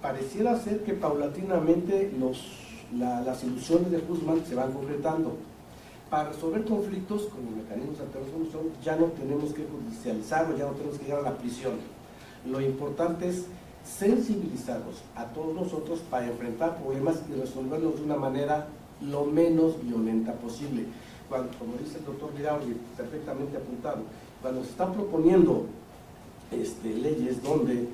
pareciera ser que paulatinamente las ilusiones de Guzmán se van concretando. Para resolver conflictos con los mecanismos de resolución ya no tenemos que judicializarlo, ya no tenemos que llegar a la prisión. Lo importante es sensibilizarnos a todos nosotros para enfrentar problemas y resolverlos de una manera lo menos violenta posible. Como dice el doctor Vidaurri, perfectamente apuntado, cuando se están proponiendo leyes donde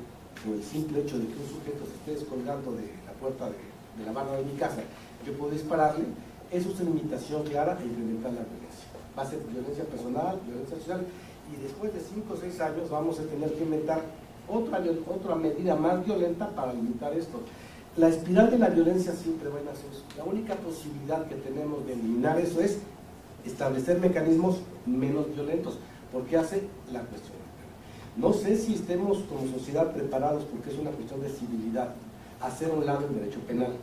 por el simple hecho de que un sujeto se esté descolgando de la puerta de la barra de mi casa, yo puedo dispararle, eso es una invitación clara a implementar la violencia. Va a ser violencia personal, violencia social, y después de 5 o 6 años vamos a tener que inventar otra medida más violenta para limitar esto. La espiral de la violencia siempre va en ascenso. La única posibilidad que tenemos de eliminar eso es establecer mecanismos menos violentos, porque hace la cuestión. No sé si estemos como sociedad preparados, porque es una cuestión de civilidad, a hacer a un lado el derecho penal.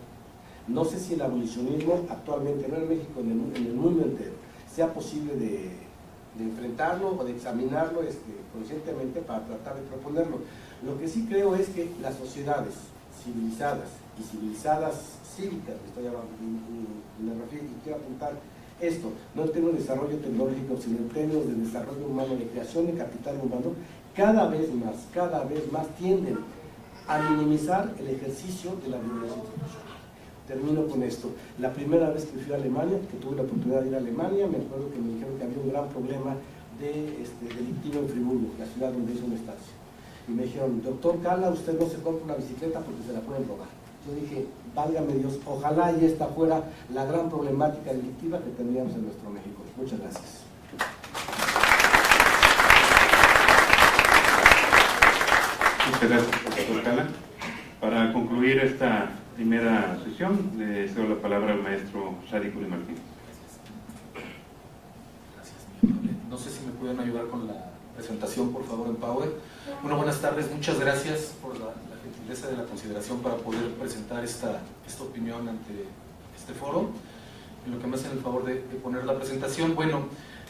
No sé si el abolicionismo actualmente, no en México, en el mundo entero, sea posible de enfrentarlo o de examinarlo conscientemente para tratar de proponerlo. Lo que sí creo es que las sociedades civilizadas y civilizadas cívicas, estoy hablando, me refiero y quiero apuntar esto, no en términos de desarrollo tecnológico, sino en términos de desarrollo humano, de creación de capital humano, cada vez más tienden a minimizar el ejercicio de la violencia institucional. Termino con esto. La primera vez que fui a Alemania, que tuve la oportunidad de ir a Alemania, me acuerdo que me dijeron que había un gran problema delictivo en Friburgo, la ciudad donde hizo una estancia. Y me dijeron, doctor Cala, usted no se compra una bicicleta porque se la pueden robar. Yo dije, válgame Dios, ojalá y esta fuera la gran problemática delictiva que tendríamos en nuestro México. Muchas gracias. Muchas gracias, doctor Cala. Para concluir esta primera sesión, le cedo la palabra al maestro Shadi Curi Martínez. Gracias. No sé si me pueden ayudar con la presentación, por favor, en Power. Bueno, buenas tardes, muchas gracias por la gentileza de la consideración para poder presentar esta opinión ante este foro. En lo que me hacen el favor de poner la presentación, bueno,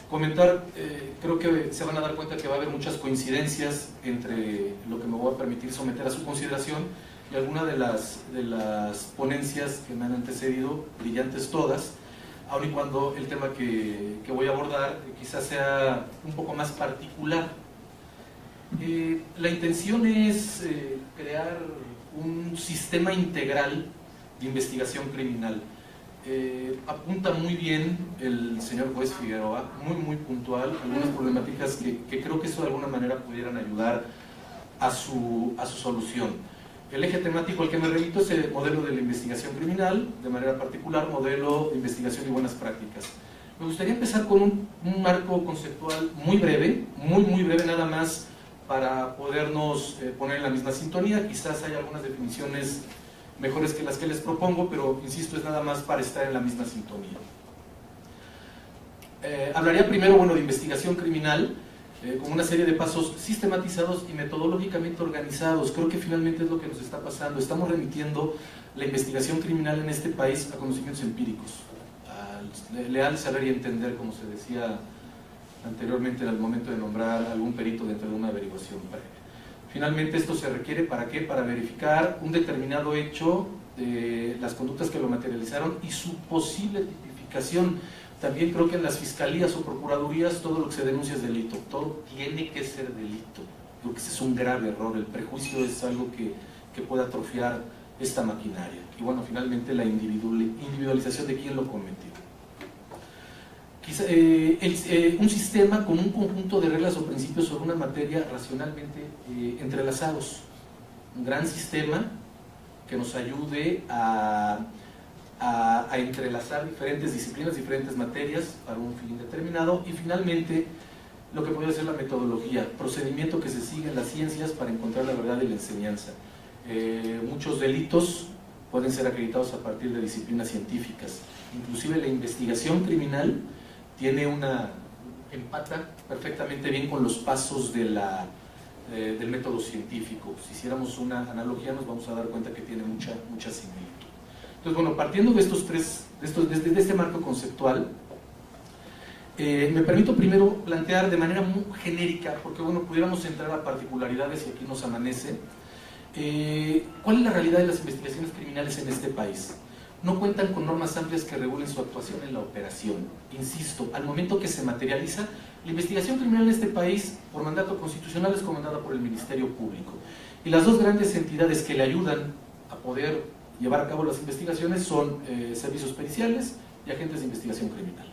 comentar, creo que se van a dar cuenta que va a haber muchas coincidencias entre lo que me voy a permitir someter a su consideración y algunas de las ponencias que me han antecedido, brillantes todas, aun y cuando el tema que voy a abordar quizás sea un poco más particular. La intención es crear un sistema integral de investigación criminal. Apunta muy bien el señor juez Figueroa, muy puntual, algunas problemáticas que creo que eso de alguna manera pudieran ayudar a su solución. El eje temático al que me remito es el modelo de la investigación criminal, de manera particular, modelo de investigación y buenas prácticas. Me gustaría empezar con un marco conceptual muy breve nada más para podernos poner en la misma sintonía. Quizás hay algunas definiciones mejores que las que les propongo, pero insisto, es nada más para estar en la misma sintonía. Hablaría primero, de investigación criminal, como una serie de pasos sistematizados y metodológicamente organizados. Creo que finalmente es lo que nos está pasando. Estamos remitiendo la investigación criminal en este país a conocimientos empíricos, al leal saber y entender, como se decía anteriormente al momento de nombrar algún perito dentro de una averiguación previa. Finalmente esto se requiere ¿para qué? Para verificar un determinado hecho, las conductas que lo materializaron y su posible tipificación. También creo que en las fiscalías o procuradurías todo lo que se denuncia es delito, todo tiene que ser delito. Creo que ese es un grave error, el prejuicio es algo que puede atrofiar esta maquinaria. Y bueno, finalmente la individualización de quién lo cometió. un sistema con un conjunto de reglas o principios sobre una materia racionalmente entrelazados. Un gran sistema que nos ayude a entrelazar diferentes disciplinas, diferentes materias para un fin determinado. Y finalmente, lo que puede ser la metodología, procedimiento que se sigue en las ciencias para encontrar la verdad de la enseñanza. Muchos delitos pueden ser acreditados a partir de disciplinas científicas. Inclusive la investigación criminal empata perfectamente bien con los pasos del método científico. Si hiciéramos una analogía nos vamos a dar cuenta que tiene mucha similitud. Entonces, bueno, partiendo de de este marco conceptual, me permito primero plantear de manera muy genérica, porque bueno, pudiéramos entrar a particularidades y aquí nos amanece, ¿cuál es la realidad de las investigaciones criminales en este país? No cuentan con normas amplias que regulen su actuación en la operación. Insisto, al momento que se materializa, la investigación criminal en este país, por mandato constitucional, es comandada por el Ministerio Público. Y las dos grandes entidades que le ayudan a poder llevar a cabo las investigaciones son servicios periciales y agentes de investigación criminal.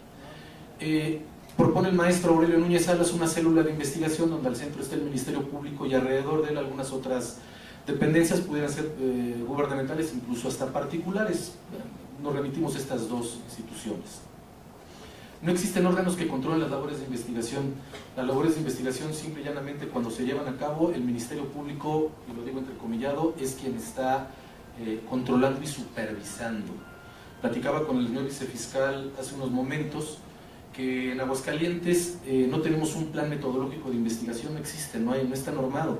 Propone el maestro Aurelio Núñez Salas una célula de investigación donde al centro está el Ministerio Público y alrededor de él algunas otras dependencias pudieran ser gubernamentales, incluso hasta particulares. Nos remitimos a estas dos instituciones. No existen órganos que controlen las labores de investigación. Las labores de investigación, simple y llanamente, cuando se llevan a cabo, el Ministerio Público, y lo digo entrecomillado, es quien está controlando y supervisando. Platicaba con el señor vicefiscal hace unos momentos que en Aguascalientes no tenemos un plan metodológico de investigación, no existe, no está normado.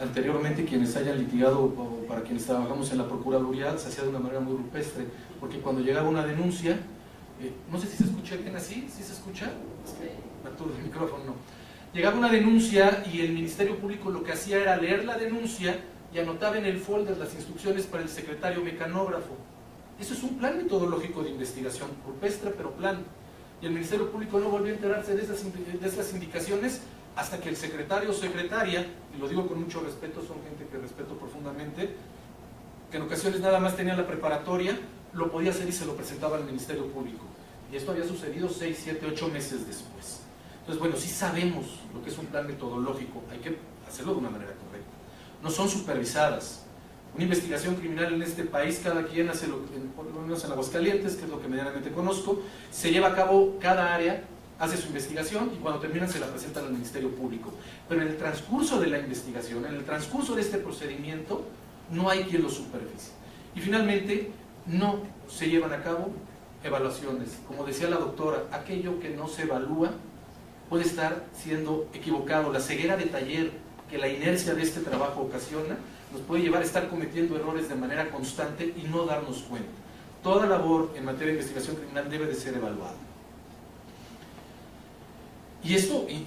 Anteriormente, quienes hayan litigado, o para quienes trabajamos en la Procuraduría, se hacía de una manera muy rupestre, porque cuando llegaba una denuncia, no sé si se escucha bien así, ¿sí se escucha? Me aturo el micrófono, no. Llegaba una denuncia y el Ministerio Público lo que hacía era leer la denuncia y anotaba en el folder las instrucciones para el secretario mecanógrafo. Eso es un plan metodológico de investigación, rupestre pero plan. Y el Ministerio Público no volvió a enterarse de esas indicaciones hasta que el secretario o secretaria, y lo digo con mucho respeto, son gente que respeto profundamente, que en ocasiones nada más tenía la preparatoria, lo podía hacer y se lo presentaba al Ministerio Público. Y esto había sucedido 6, 7, 8 meses después. Entonces, bueno, sí sabemos lo que es un plan metodológico, hay que hacerlo de una manera correcta. No son supervisadas. Una investigación criminal en este país, cada quien hace por lo menos en Aguascalientes, que es lo que medianamente conozco, se lleva a cabo, cada área hace su investigación y cuando terminan se la presentan al Ministerio Público. Pero en el transcurso de la investigación, en el transcurso de este procedimiento, no hay quien lo supervise. Y finalmente, no se llevan a cabo evaluaciones. Como decía la doctora, aquello que no se evalúa puede estar siendo equivocado. La ceguera de taller que la inercia de este trabajo ocasiona nos puede llevar a estar cometiendo errores de manera constante y no darnos cuenta. Toda labor en materia de investigación criminal debe de ser evaluada. Y esto, y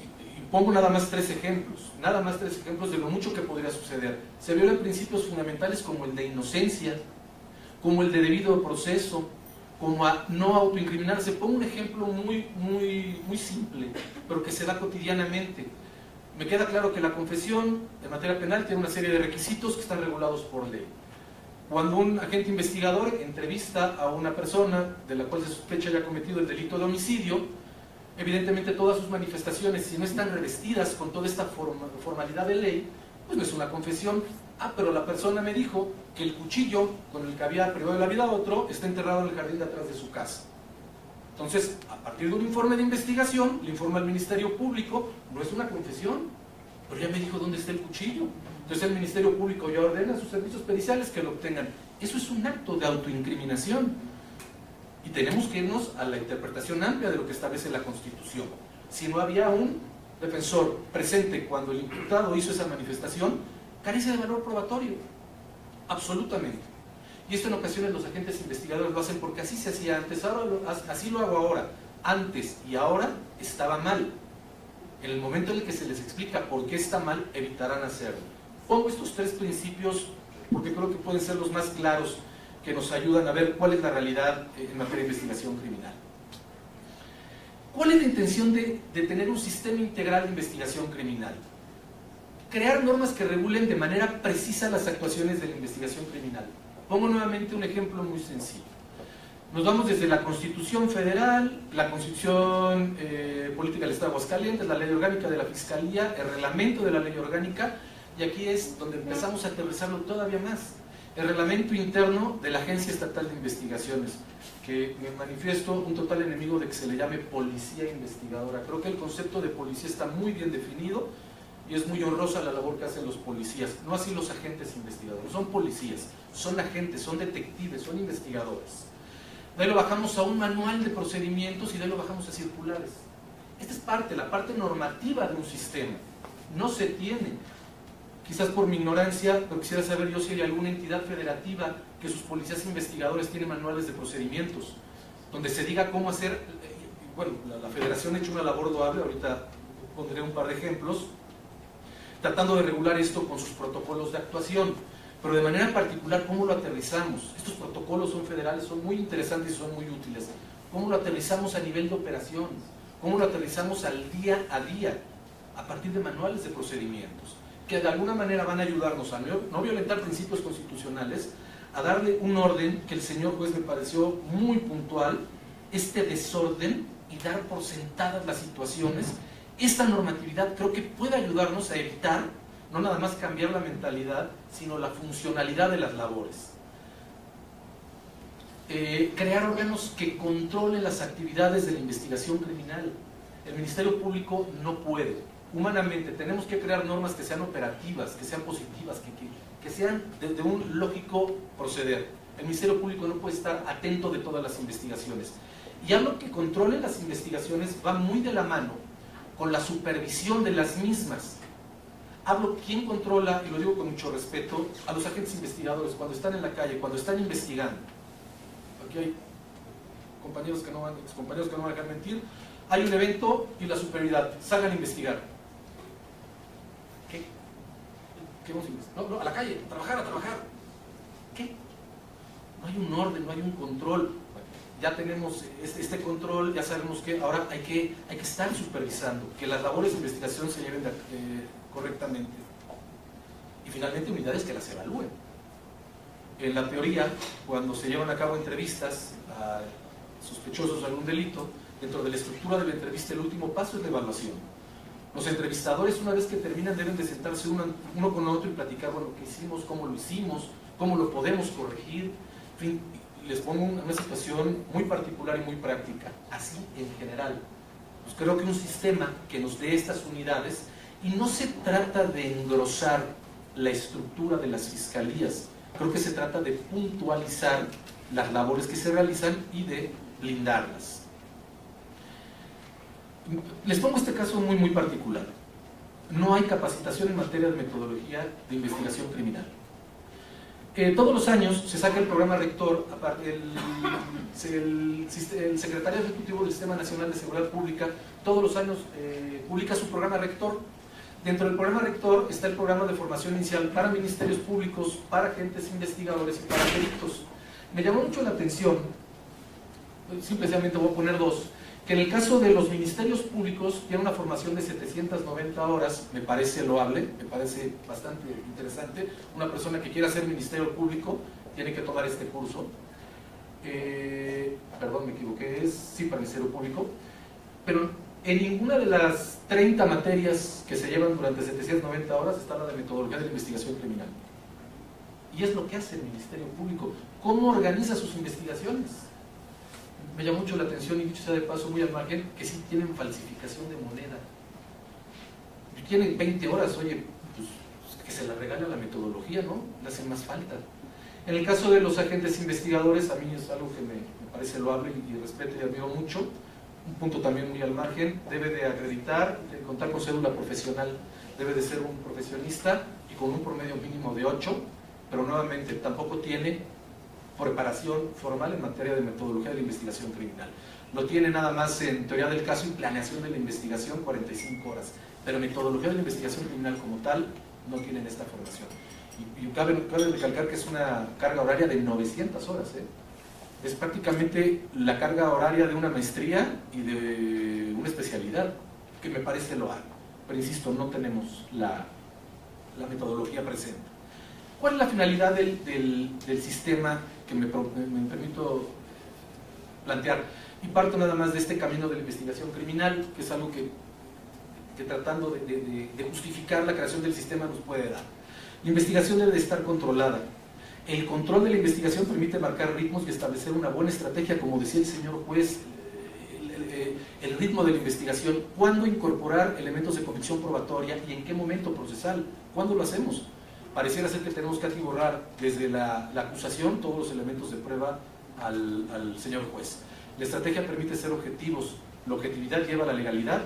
pongo nada más tres ejemplos de lo mucho que podría suceder. Se violan principios fundamentales como el de inocencia, como el de debido proceso, como a no autoincriminarse. Pongo un ejemplo muy simple, pero que se da cotidianamente. Me queda claro que la confesión en materia penal tiene una serie de requisitos que están regulados por ley. Cuando un agente investigador entrevista a una persona de la cual se sospecha haya cometido el delito de homicidio, evidentemente todas sus manifestaciones, si no están revestidas con toda esta formalidad de ley, pues no es una confesión. Ah, pero la persona me dijo que el cuchillo con el que había privado de la vida a otro está enterrado en el jardín de atrás de su casa. Entonces, a partir de un informe de investigación, le informa al Ministerio Público, no es una confesión, pero ya me dijo dónde está el cuchillo. Entonces el Ministerio Público ya ordena a sus servicios periciales que lo obtengan. Eso es un acto de autoincriminación. Y tenemos que irnos a la interpretación amplia de lo que establece la Constitución. Si no había un defensor presente cuando el imputado hizo esa manifestación, carece de valor probatorio. Absolutamente. Y esto en ocasiones los agentes investigadores lo hacen porque así se hacía antes, así lo hago ahora. Antes y ahora estaba mal. En el momento en el que se les explica por qué está mal, evitarán hacerlo. Pongo estos tres principios porque creo que pueden ser los más claros que nos ayudan a ver cuál es la realidad en materia de investigación criminal. ¿Cuál es la intención de tener un sistema integral de investigación criminal? Crear normas que regulen de manera precisa las actuaciones de la investigación criminal. Pongo nuevamente un ejemplo muy sencillo. Nos vamos desde la Constitución Federal, la Constitución Política del Estado de Aguascalientes, la Ley Orgánica de la Fiscalía, el Reglamento de la Ley Orgánica, y aquí es donde empezamos a aterrizarlo todavía más. El Reglamento Interno de la Agencia Estatal de Investigaciones, que me manifiesto un total enemigo de que se le llame policía investigadora. Creo que el concepto de policía está muy bien definido y es muy honrosa la labor que hacen los policías, no así los agentes investigadores. Son policías, son agentes, son detectives, son investigadores. De ahí lo bajamos a un manual de procedimientos y de ahí lo bajamos a circulares. Esta es parte, la parte normativa de un sistema. No se tiene, quizás por mi ignorancia, pero quisiera saber yo si hay alguna entidad federativa que sus policías investigadores tienen manuales de procedimientos, donde se diga cómo hacer. Bueno, la federación ha hecho una labor loable, ahorita pondré un par de ejemplos, tratando de regular esto con sus protocolos de actuación. Pero de manera particular, ¿cómo lo aterrizamos? Estos protocolos son federales, son muy interesantes y son muy útiles. ¿Cómo lo aterrizamos a nivel de operación? ¿Cómo lo aterrizamos al día a día? A partir de manuales de procedimientos, que de alguna manera van a ayudarnos a no violentar principios constitucionales, a darle un orden que el señor juez me pareció muy puntual, este desorden y dar por sentadas las situaciones. Esta normatividad creo que puede ayudarnos a evitar no nada más cambiar la mentalidad, sino la funcionalidad de las labores. Crear órganos que controlen las actividades de la investigación criminal. El Ministerio Público no puede. Humanamente tenemos que crear normas que sean operativas, que sean positivas, que sean de un lógico proceder. El Ministerio Público no puede estar atento de todas las investigaciones. Y algo que controle las investigaciones va muy de la mano con la supervisión de las mismas. Hablo quién controla, y lo digo con mucho respeto, a los agentes investigadores cuando están en la calle, cuando están investigando. Aquí hay compañeros que no van a dejar mentir. Hay un evento y la superioridad, salgan a investigar. ¿Qué? ¿Qué vamos a investigar? No, a la calle, a trabajar. ¿Qué? No hay un orden, no hay un control. Ya tenemos este control, ya sabemos que ahora hay que estar supervisando, que las labores de investigación se lleven correctamente. Y finalmente unidades que las evalúen. En la teoría, cuando se llevan a cabo entrevistas a sospechosos de algún delito, dentro de la estructura de la entrevista el último paso es la evaluación. Los entrevistadores, una vez que terminan, deben de sentarse uno con otro y platicar, bueno, qué hicimos, cómo lo podemos corregir. En fin, les pongo una situación muy particular y muy práctica, así en general. Pues creo que un sistema que nos dé estas unidades, y no se trata de engrosar la estructura de las fiscalías, creo que se trata de puntualizar las labores que se realizan y de blindarlas. Les pongo este caso muy particular. No hay capacitación en materia de metodología de investigación criminal. Todos los años se saca el programa rector, el secretario ejecutivo del Sistema Nacional de Seguridad Pública, todos los años publica su programa rector. Dentro del programa rector está el programa de formación inicial para ministerios públicos, para agentes investigadores y para peritos. Me llamó mucho la atención, simplemente voy a poner dos, que en el caso de los ministerios públicos tiene una formación de 790 horas, me parece loable, me parece bastante interesante. Una persona que quiera ser ministerio público tiene que tomar este curso. Perdón, me equivoqué, sí, para ministerio público, pero en ninguna de las 30 materias que se llevan durante 790 horas está la de metodología de la investigación criminal. Y es lo que hace el Ministerio Público. ¿Cómo organiza sus investigaciones? Me llama mucho la atención, y dicho sea de paso muy al margen, que sí tienen falsificación de moneda. Tienen 20 horas, oye, pues que se la regala la metodología, ¿no? Le hace más falta. En el caso de los agentes investigadores, a mí es algo que me parece loable y respeto y admiro mucho. Un punto también muy al margen, debe de acreditar, de contar con cédula profesional, debe de ser un profesionista y con un promedio mínimo de 8, pero nuevamente tampoco tiene preparación formal en materia de metodología de la investigación criminal. Lo tiene nada más en teoría del caso y planeación de la investigación, 45 horas, pero metodología de la investigación criminal como tal no tienen esta formación. Y cabe recalcar que es una carga horaria de 900 horas, Es prácticamente la carga horaria de una maestría y de una especialidad, que me parece loable. Pero insisto, no tenemos la metodología presente. ¿Cuál es la finalidad del sistema que me permito plantear. Y parto nada más de este camino de la investigación criminal, que es algo que tratando de justificar la creación del sistema nos puede dar. La investigación debe de estar controlada. El control de la investigación permite marcar ritmos y establecer una buena estrategia, como decía el señor juez, el ritmo de la investigación, cuándo incorporar elementos de convicción probatoria y en qué momento procesal, cuándo lo hacemos. Pareciera ser que tenemos que atiborrar desde la acusación todos los elementos de prueba al señor juez. La estrategia permite ser objetivos, la objetividad lleva a la legalidad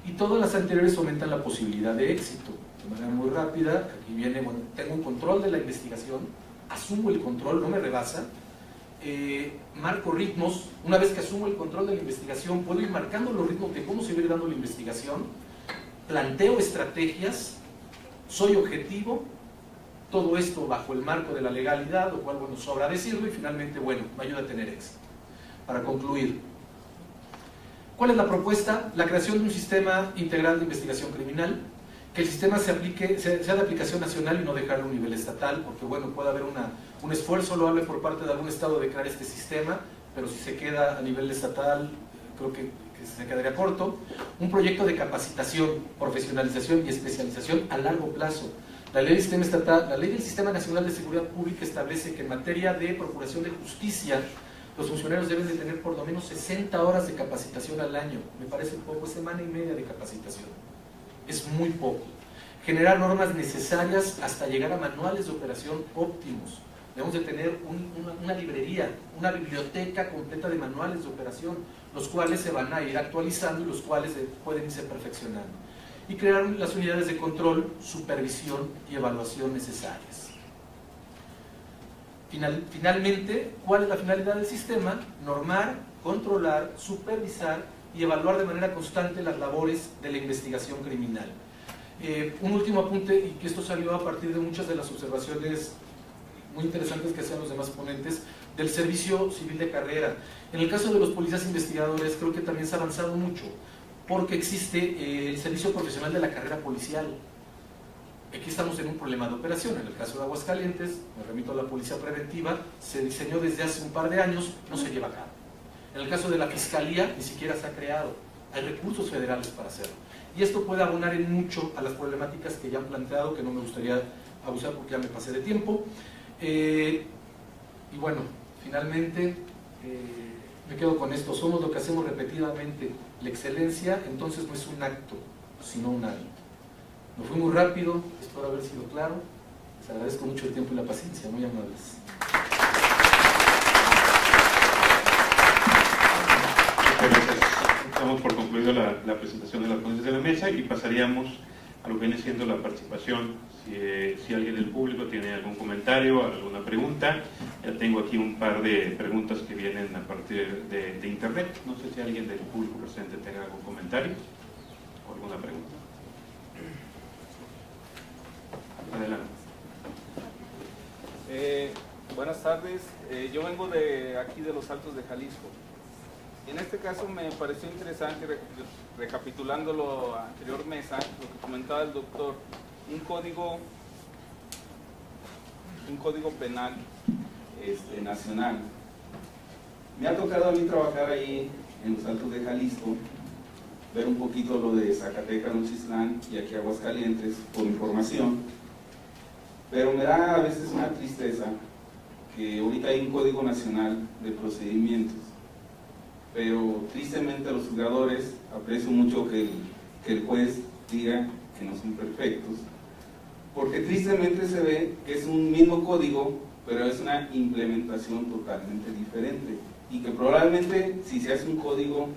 y todas las anteriores aumentan la posibilidad de éxito. De manera muy rápida, aquí viene, bueno, tengo un control de la investigación, asumo el control, no me rebasa, marco ritmos. Una vez que asumo el control de la investigación, puedo ir marcando los ritmos de cómo se va a ir dando la investigación, planteo estrategias, soy objetivo, todo esto bajo el marco de la legalidad, lo cual, bueno, sobra decirlo, y finalmente, bueno, me ayuda a tener éxito. Para concluir, ¿cuál es la propuesta? La creación de un sistema integral de investigación criminal, que el sistema sea de aplicación nacional y no dejarlo a un nivel estatal, porque bueno, puede haber un esfuerzo loable por parte de algún estado de crear este sistema, pero si se queda a nivel estatal, creo que se quedaría corto. Un proyecto de capacitación, profesionalización y especialización a largo plazo. La ley del Sistema Nacional de Seguridad Pública establece que en materia de procuración de justicia, los funcionarios deben de tener por lo menos 60 horas de capacitación al año. Me parece poco, semana y media de capacitación. Es muy poco. Generar normas necesarias hasta llegar a manuales de operación óptimos. Debemos de tener una librería, una biblioteca completa de manuales de operación, los cuales se van a ir actualizando y los cuales pueden irse perfeccionando. Y crear las unidades de control, supervisión y evaluación necesarias. Finalmente, ¿cuál es la finalidad del sistema? Normar, controlar, supervisar y evaluar de manera constante las labores de la investigación criminal. Un último apunte, y que esto salió a partir de muchas de las observaciones muy interesantes que hacían los demás ponentes, del servicio civil de carrera. En el caso de los policías investigadores, creo que también se ha avanzado mucho, porque existe el servicio profesional de la carrera policial. Aquí estamos en un problema de operación. En el caso de Aguascalientes, me remito a la policía preventiva, se diseñó desde hace un par de años, no se lleva a cabo. En el caso de la Fiscalía, ni siquiera se ha creado. Hay recursos federales para hacerlo. Y esto puede abonar en mucho a las problemáticas que ya han planteado, que no me gustaría abusar porque ya me pasé de tiempo. Y bueno, finalmente me quedo con esto. Somos lo que hacemos repetidamente. La excelencia, entonces, no es un acto, sino un hábito. Me fui muy rápido, espero haber sido claro. Les agradezco mucho el tiempo y la paciencia, muy amables. Estamos por concluido la presentación de las ponencias de la mesa y pasaríamos a lo que viene siendo la participación. Si alguien del público tiene algún comentario, alguna pregunta, ya tengo aquí un par de preguntas que vienen a partir de internet. No sé si alguien del público presente tenga algún comentario o alguna pregunta. Adelante. Buenas tardes, yo vengo de aquí de los Altos de Jalisco. En este caso me pareció interesante, recapitulando lo anterior mesa, lo que comentaba el doctor, un código penal nacional. Me ha tocado a mí trabajar ahí en los Altos de Jalisco, ver un poquito lo de Zacatecas, Nochistlán y aquí Aguascalientes por información, pero me da a veces una tristeza que ahorita hay un código nacional de procedimientos, pero tristemente los juzgadores, aprecio mucho que el juez diga que no son perfectos, porque tristemente se ve que es un mismo código, pero es una implementación totalmente diferente, y que probablemente si se hace un código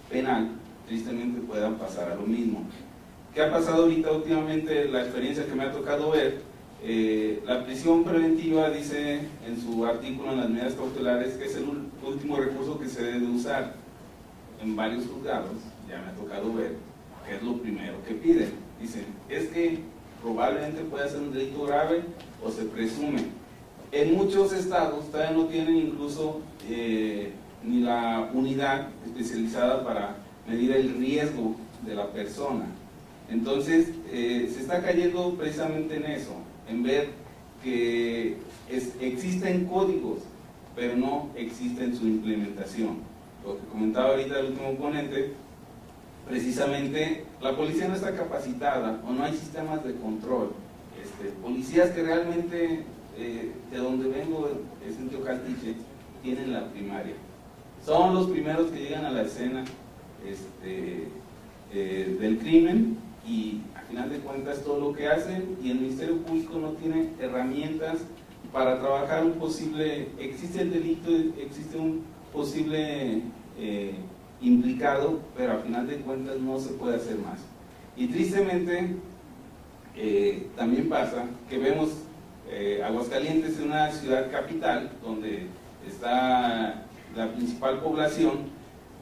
penal, tristemente pueda pasar a lo mismo. ¿Qué ha pasado ahorita últimamente? La experiencia que me ha tocado ver, la prisión preventiva dice en su artículo en las medidas cautelares que es el último recurso que se debe usar. En varios juzgados ya me ha tocado ver que es lo primero que piden. Dicen, es que probablemente pueda ser un delito grave o se presume. En muchos estados todavía no tienen incluso ni la unidad especializada para medir el riesgo de la persona. Entonces se está cayendo precisamente en eso, en ver que existen códigos, pero no existe en su implementación. Lo que comentaba ahorita el último ponente, precisamente la policía no está capacitada o no hay sistemas de control. Policías que realmente, de donde vengo, es en Teocaltiche, tienen la primaria. Son los primeros que llegan a la escena del crimen y a final de cuentas todo lo que hacen, y el Ministerio Público no tiene herramientas para trabajar un posible, existe el delito, existe un posible implicado, pero a final de cuentas no se puede hacer más. Y tristemente también pasa que vemos Aguascalientes es una ciudad capital donde está la principal población,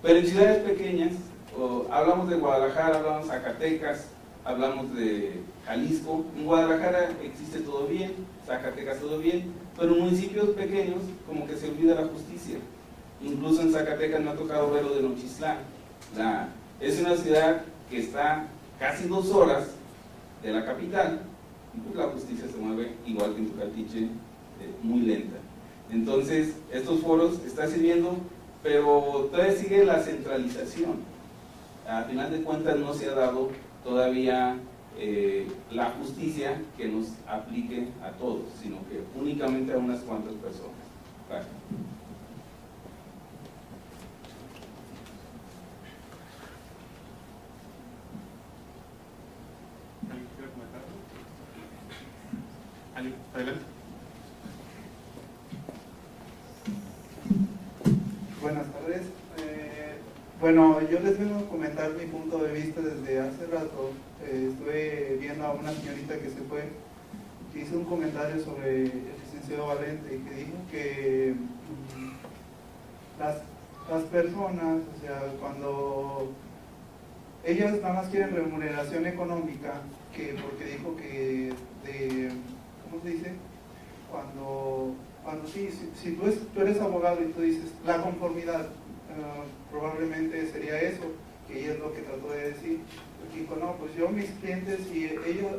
pero en ciudades pequeñas, hablamos de Guadalajara, hablamos de Zacatecas, hablamos de Jalisco. En Guadalajara existe todo bien, Zacatecas todo bien, pero en municipios pequeños como que se olvida la justicia. Incluso en Zacatecas me ha tocado ver lo de Nochistlán. Es una ciudad que está casi 2 horas de la capital, y pues la justicia se mueve igual que en Teocaltiche, muy lenta. Entonces estos foros están sirviendo, pero todavía sigue la centralización. A final de cuentas no se ha dado todavía la justicia que nos aplique a todos, sino que únicamente a unas cuantas personas. Gracias. ¿Alguien quiere comentar? ¿Alguien? Adelante. Buenas tardes. Bueno, yo les vengo a comentar mi punto de vista desde hace rato. Estuve viendo a una señorita que se fue, que hizo un comentario sobre el licenciado Valente, y que dijo que las personas, o sea, cuando ellas nada más quieren remuneración económica, que porque dijo que ¿cómo se dice? Cuando sí, si tú eres abogado y tú dices la conformidad, probablemente sería eso, que ella es lo que trató de decir. Dijo, no, pues yo mis clientes, si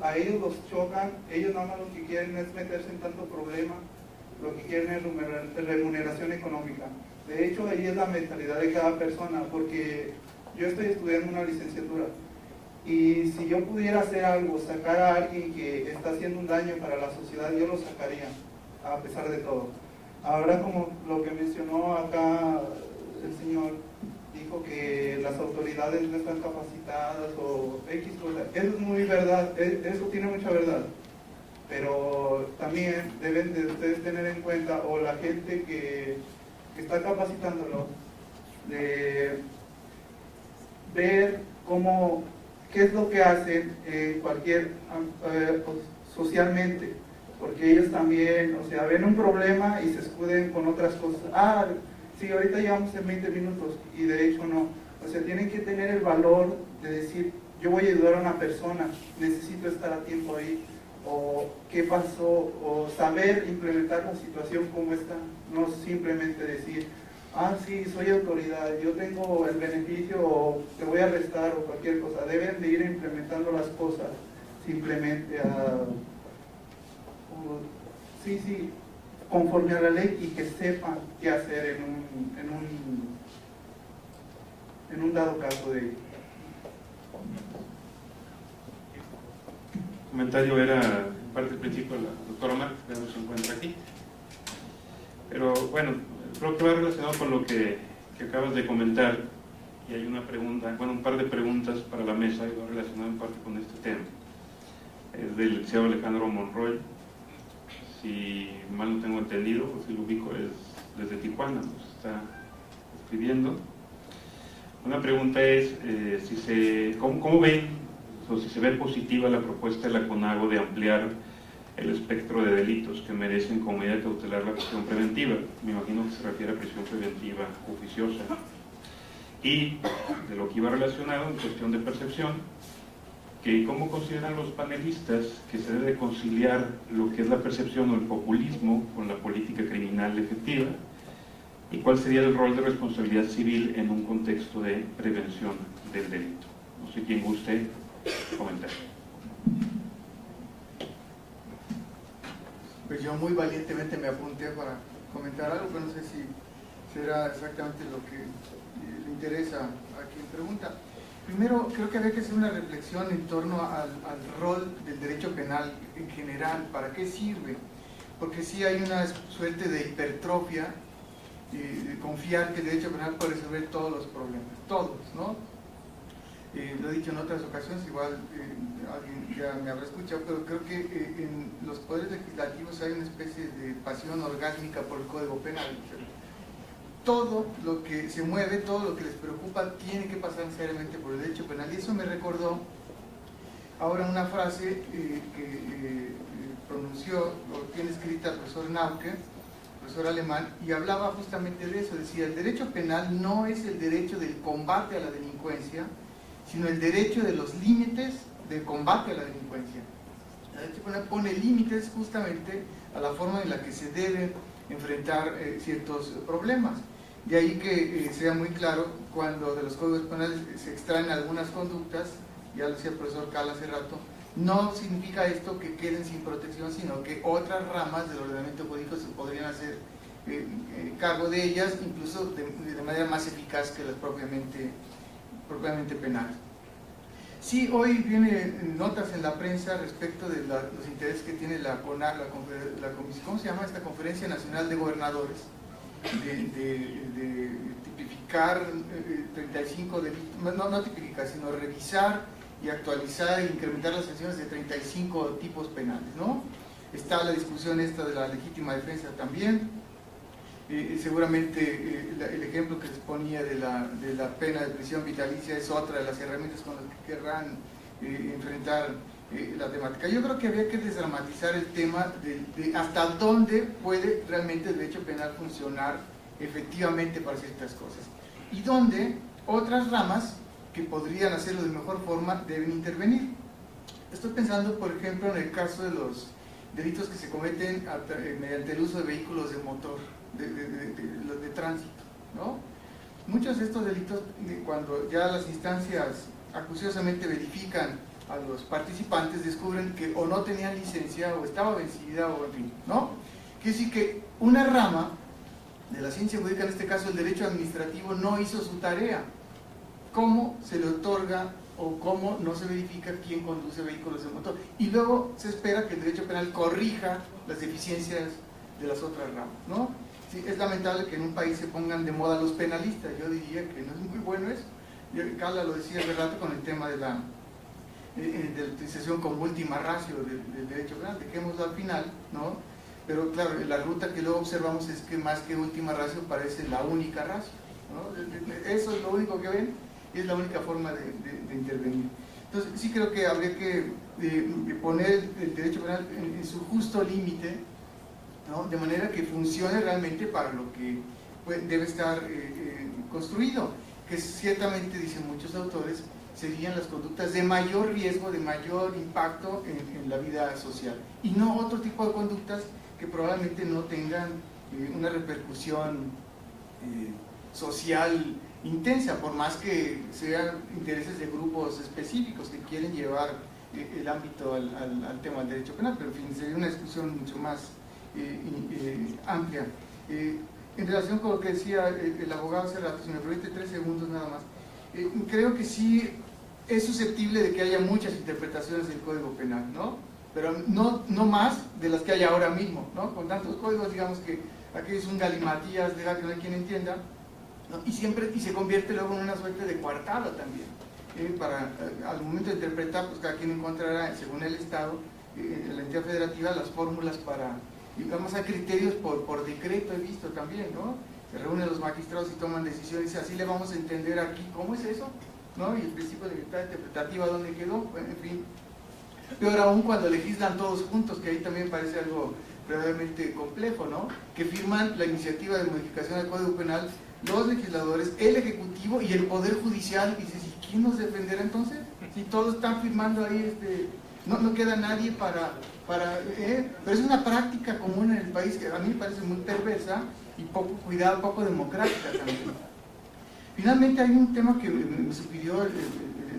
a ellos los chocan, ellos nada más lo que quieren es meterse en tanto problema, lo que quieren es remuneración económica. De hecho, ahí es la mentalidad de cada persona, porque yo estoy estudiando una licenciatura, y si yo pudiera hacer algo, sacar a alguien que está haciendo un daño para la sociedad, yo lo sacaría, a pesar de todo. Ahora, como lo que mencionó acá el señor, dijo que las autoridades no están capacitadas o X cosa, eso es muy verdad, eso tiene mucha verdad, pero también deben de ustedes tener en cuenta, o la gente que está capacitándolo, de ver qué es lo que hacen socialmente, porque ellos también, o sea, ven un problema y se escuden con otras cosas. Sí, ahorita llevamos en 20 minutos, y de hecho no. O sea, tienen que tener el valor de decir, yo voy a ayudar a una persona, necesito estar a tiempo ahí, o qué pasó, o saber implementar la situación como está, no simplemente decir, sí, soy autoridad, yo tengo el beneficio, o te voy a arrestar, o cualquier cosa. Deben de ir implementando las cosas, simplemente conforme a la ley, y que sepan qué hacer en un dado caso de ello. El comentario era en parte el principio de la doctora Omar, que no se encuentra aquí. Pero bueno, creo que va relacionado con lo que acabas de comentar, y hay una pregunta, bueno, un par de preguntas para la mesa, y va relacionado en parte con este tema. Es del licenciado Alejandro Monroy. Si mal no tengo entendido, o si lo ubico, es desde Tijuana, nos está escribiendo. Una pregunta es ¿cómo ven, o si se ve positiva la propuesta de la CONAGO de ampliar el espectro de delitos que merecen como medida cautelar la prisión preventiva? Me imagino que se refiere a prisión preventiva oficiosa. Y de lo que iba relacionado en cuestión de percepción, que cómo consideran los panelistas que se debe conciliar lo que es la percepción o el populismo con la política criminal efectiva, y cuál sería el rol de responsabilidad civil en un contexto de prevención del delito. No sé quién guste comentar. Pues yo muy valientemente me apunté comentar algo, pero no sé si será exactamente lo que le interesa a quien pregunta. Primero, creo que había que hacer una reflexión en torno al rol del derecho penal en general. ¿Para qué sirve? Porque sí hay una suerte de hipertrofia, de confiar que el derecho penal puede resolver todos los problemas, todos, ¿no? Lo he dicho en otras ocasiones, igual alguien ya me habrá escuchado, pero creo que en los poderes legislativos hay una especie de pasión orgásmica por el Código Penal. Todo lo que se mueve, todo lo que les preocupa, tiene que pasar necesariamente por el derecho penal. Y eso me recordó ahora una frase que pronunció, o tiene escrita el profesor Nauke, profesor alemán, y hablaba justamente de eso. Decía, el derecho penal no es el derecho del combate a la delincuencia, sino el derecho de los límites del combate a la delincuencia. El derecho penal pone límites justamente a la forma en la que se deben enfrentar ciertos problemas. De ahí que sea muy claro cuando de los códigos penales se extraen algunas conductas, ya lo decía el profesor Cal hace rato, no significa esto que queden sin protección, sino que otras ramas del ordenamiento jurídico se podrían hacer cargo de ellas, incluso de manera más eficaz que las propiamente penales. Sí, hoy vienen notas en la prensa respecto de los intereses que tiene la CONAR, ¿cómo se llama? Esta Conferencia Nacional de Gobernadores, de tipificar 35 delitos, no tipificar, sino revisar y actualizar e incrementar las sanciones de 35 tipos penales, ¿no? Está la discusión esta de la legítima defensa también. Seguramente el ejemplo que les ponía de la pena de prisión vitalicia es otra de las herramientas con las que querrán enfrentar la temática. Yo creo que había que desdramatizar el tema de hasta dónde puede realmente el derecho penal funcionar efectivamente para ciertas cosas y dónde otras ramas que podrían hacerlo de mejor forma deben intervenir. Estoy pensando, por ejemplo, en el caso de los delitos que se cometen mediante el uso de vehículos de motor, de tránsito, ¿no? Muchos de estos delitos, cuando ya las instancias acuciosamente verifican a los participantes, descubren que o no tenían licencia, o estaba vencida, o en fin, ¿no? Quiere decir que una rama de la ciencia jurídica, en este caso el derecho administrativo, no hizo su tarea. ¿Cómo se le otorga o cómo no se verifica quién conduce vehículos de motor? Y luego se espera que el derecho penal corrija las deficiencias de las otras ramas, ¿no? Sí, es lamentable que en un país se pongan de moda los penalistas. Yo diría que no es muy bueno eso. Carla lo decía hace rato con el tema de la utilización como última ratio del derecho penal, dejémoslo al final, ¿no? Pero claro, la ruta que luego observamos es que más que última ratio parece la única ratio, ¿no? Eso es lo único que ven y es la única forma de intervenir. Entonces sí creo que habría que poner el derecho penal en su justo límite, ¿no? De manera que funcione realmente para lo que debe estar construido, que ciertamente, dicen muchos autores, serían las conductas de mayor riesgo, de mayor impacto en la vida social, y no otro tipo de conductas que probablemente no tengan una repercusión social intensa, por más que sean intereses de grupos específicos que quieren llevar el ámbito al tema del derecho penal, pero en fin, sería una discusión mucho más amplia. En relación con lo que decía el abogado hace rato, si me permite 3 segundos nada más, creo que sí es susceptible de que haya muchas interpretaciones del Código Penal, ¿no? Pero no más de las que hay ahora mismo, ¿no? Con tantos códigos, digamos que aquí es un galimatías, deja que no hay quien entienda, ¿no? Y se convierte luego en una suerte de coartada también. Al momento de interpretar, pues cada quien encontrará, según el Estado, la entidad federativa, las fórmulas para, digamos, hay criterios por decreto, he visto también, ¿no? Se reúnen los magistrados y toman decisiones, así le vamos a entender aquí, ¿cómo es eso? ¿No? Y el principio de libertad interpretativa, ¿dónde quedó? Bueno, en fin. Peor aún cuando legislan todos juntos, que ahí también parece algo realmente complejo, ¿no? Que firman la iniciativa de modificación del Código Penal los legisladores, el Ejecutivo y el Poder Judicial. Y dices, ¿y quién nos defenderá entonces? Si todos están firmando ahí, no queda nadie pero es una práctica común en el país que a mí me parece muy perversa y poco cuidado, poco democrática también. Finalmente hay un tema que me sugirió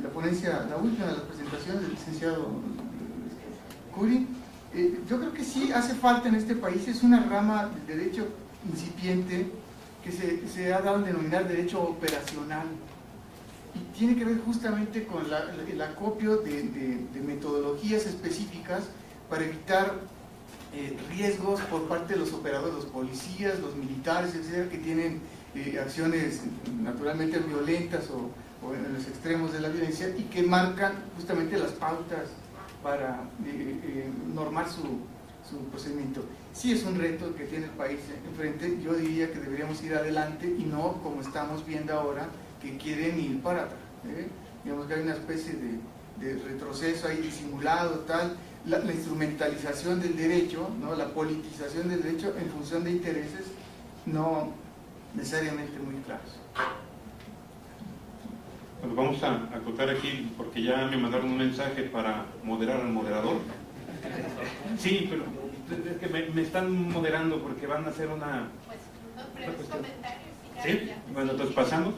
la ponencia, la última de las presentaciones del licenciado Curi. Yo creo que sí hace falta en este país, es una rama del derecho incipiente que se ha dado a denominar derecho operacional, y tiene que ver justamente con el acopio de metodologías específicas para evitar riesgos por parte de los operadores, los policías, los militares, etcétera, que tienen acciones naturalmente violentas o en los extremos de la violencia, y que marcan justamente las pautas para normar su procedimiento. Sí es un reto que tiene el país enfrente. Yo diría que deberíamos ir adelante y no como estamos viendo ahora, que quieren ir para atrás. Digamos que hay una especie de retroceso ahí disimulado, tal, la instrumentalización del derecho, ¿no? La politización del derecho en función de intereses no necesariamente muy claros. Bueno, vamos a acotar aquí porque ya me mandaron un mensaje para moderar al moderador. Sí, pero es que me están moderando porque van a hacer una... Pues unos breves comentarios. ¿Sí? Bueno, entonces pasamos.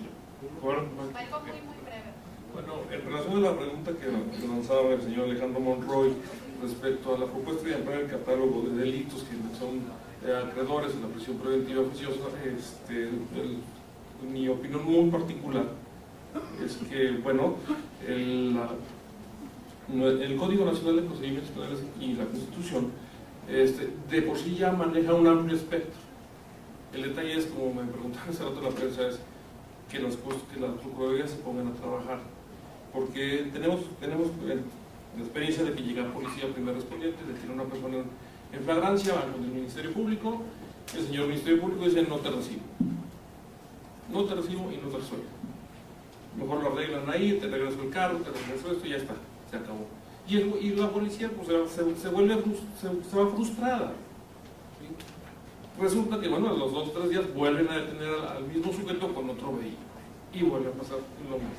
Algo muy breve. Bueno, en relación a la pregunta que lanzaba el señor Alejandro Monroy respecto a la propuesta de ampliar el catálogo de delitos que son acreedores de la prisión preventiva oficiosa, mi opinión muy particular es que, bueno, el Código Nacional de Procedimientos Penales y la Constitución de por sí ya maneja un amplio espectro. El detalle es, como me preguntaron hace rato en la prensa, es que las procuradurías se pongan a trabajar, porque tenemos la experiencia de que llega policía primer respondiente, detiene a una persona en flagrancia, va con el Ministerio Público, el señor Ministerio Público dice no te recibo y no te resuelvo, mejor lo arreglan ahí, te regreso el carro, te regreso esto y ya está, se acabó. Y la policía pues, se va frustrada, ¿sí? Resulta que, bueno, a los 2 o 3 días vuelven a detener al mismo sujeto con otro vehículo y vuelve a pasar lo mismo,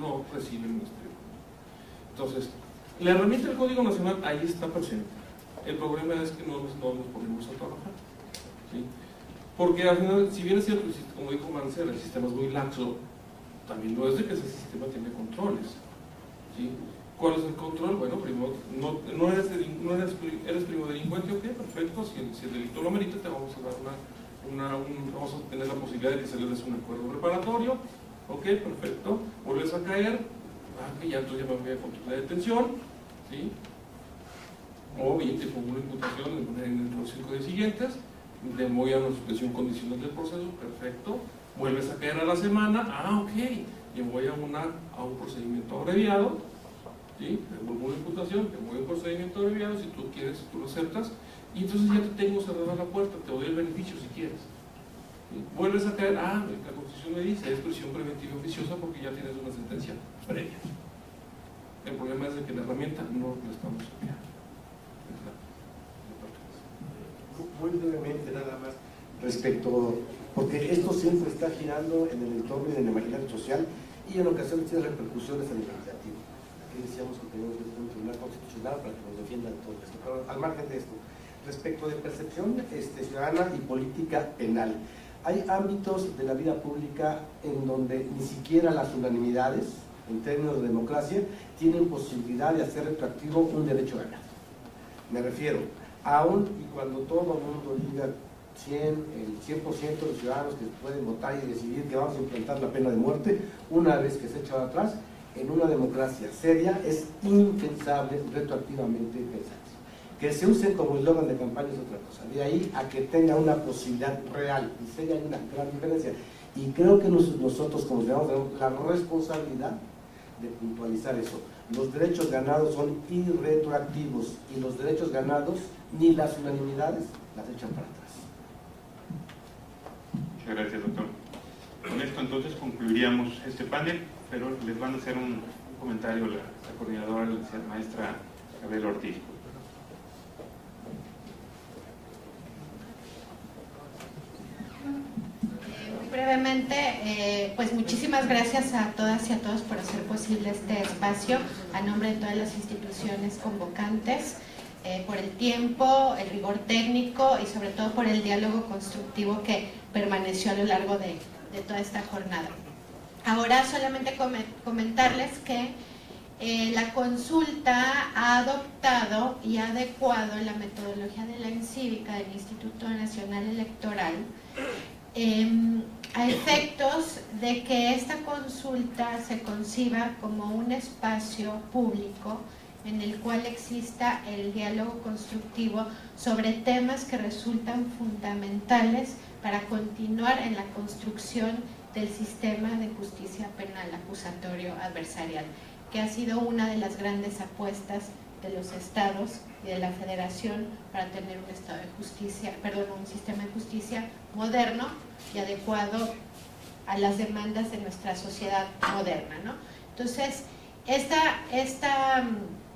no reciben el Ministerio. Entonces, la herramienta del Código Nacional ahí está presente. El problema es que no nos ponemos a trabajar, ¿sí? Porque al final, si bien es cierto, como dijo Mancera, el sistema es muy laxo, también no es de que ese sistema tiene controles, ¿sí? ¿Cuál es el control? Bueno, primero, eres primo delincuente, ok, perfecto, si el delito lo amerita, te vamos a dar vamos a tener la posibilidad de que se le des un acuerdo preparatorio, ok, perfecto, vuelves a caer, que ya entonces ya me voy a control de detención, ¿sí? O bien te pongo una imputación en los 5 días siguientes, te voy a una suspensión condicional del proceso, perfecto, vuelves a caer a la semana, ok, y voy a un procedimiento abreviado, ¿sí? Te vuelvo una imputación, te voy a un procedimiento abreviado, si tú quieres, tú lo aceptas, y entonces ya te tengo cerrada la puerta, te doy el beneficio si quieres. ¿Sí? Vuelves a caer, la Constitución me dice, es prisión preventiva oficiosa porque ya tienes una sentencia previa. El problema es de que la herramienta no la estamos empleando. Muy brevemente nada más respecto, porque esto siempre está girando en el entorno y en el imaginario social y en ocasiones tiene repercusiones en el legislativo. Aquí decíamos que tenemos un tribunal constitucional para que nos defiendan todo esto, pero al margen de esto, respecto de percepción ciudadana y política penal, hay ámbitos de la vida pública en donde ni siquiera las unanimidades, en términos de democracia, tienen posibilidad de hacer retroactivo un derecho ganado. Me refiero, aún y cuando todo el mundo diga el 100% de los ciudadanos que pueden votar y decidir que vamos a implantar la pena de muerte, una vez que se echa atrás, en una democracia seria es impensable retroactivamente pensar. Que se usen como eslogan de campaña es otra cosa. De ahí a que tenga una posibilidad real y seria, hay una gran diferencia. Y creo que nosotros como ciudadanos tenemos la responsabilidad de puntualizar eso. Los derechos ganados son irretroactivos y los derechos ganados ni las unanimidades las echan para atrás. Muchas gracias, doctor. Con esto entonces concluiríamos este panel, pero les van a hacer un comentario la coordinadora, la maestra Gabriela Ortiz. Brevemente, pues muchísimas gracias a todas y a todos por hacer posible este espacio, a nombre de todas las instituciones convocantes, por el tiempo, el rigor técnico y sobre todo por el diálogo constructivo que permaneció a lo largo de toda esta jornada. Ahora solamente comentarles que la consulta ha adoptado y ha adecuado la metodología de la encívica del Instituto Nacional Electoral a efectos de que esta consulta se conciba como un espacio público en el cual exista el diálogo constructivo sobre temas que resultan fundamentales para continuar en la construcción del sistema de justicia penal acusatorio adversarial, que ha sido una de las grandes apuestas de los estados y de la federación para tener un estado de justicia, un sistema de justicia moderno y adecuado a las demandas de nuestra sociedad moderna, ¿no? Entonces, esta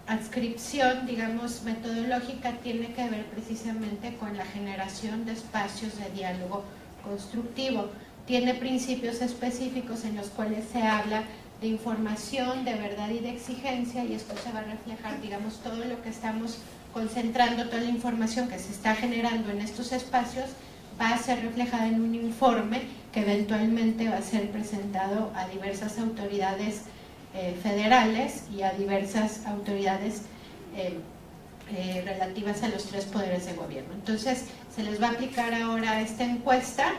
adscripción, digamos, metodológica tiene que ver precisamente con la generación de espacios de diálogo constructivo. Tiene principios específicos en los cuales se habla de información, de verdad y de exigencia, y esto se va a reflejar, digamos, todo lo que estamos concentrando, toda la información que se está generando en estos espacios va a ser reflejada en un informe que eventualmente va a ser presentado a diversas autoridades federales y a diversas autoridades relativas a los 3 poderes de gobierno. Entonces, se les va a aplicar ahora esta encuesta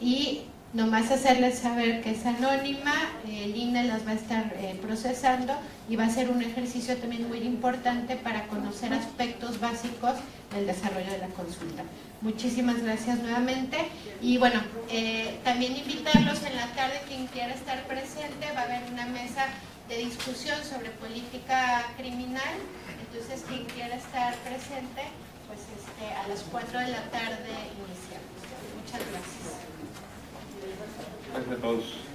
y nomás hacerles saber que es anónima, el INE las va a estar procesando y va a ser un ejercicio también muy importante para conocer aspectos básicos del desarrollo de la consulta. Muchísimas gracias nuevamente y bueno, también invitarlos en la tarde, quien quiera estar presente, va a haber una mesa de discusión sobre política criminal, entonces quien quiera estar presente, pues a las 4 de la tarde iniciamos. Muchas gracias. Gracias a todos.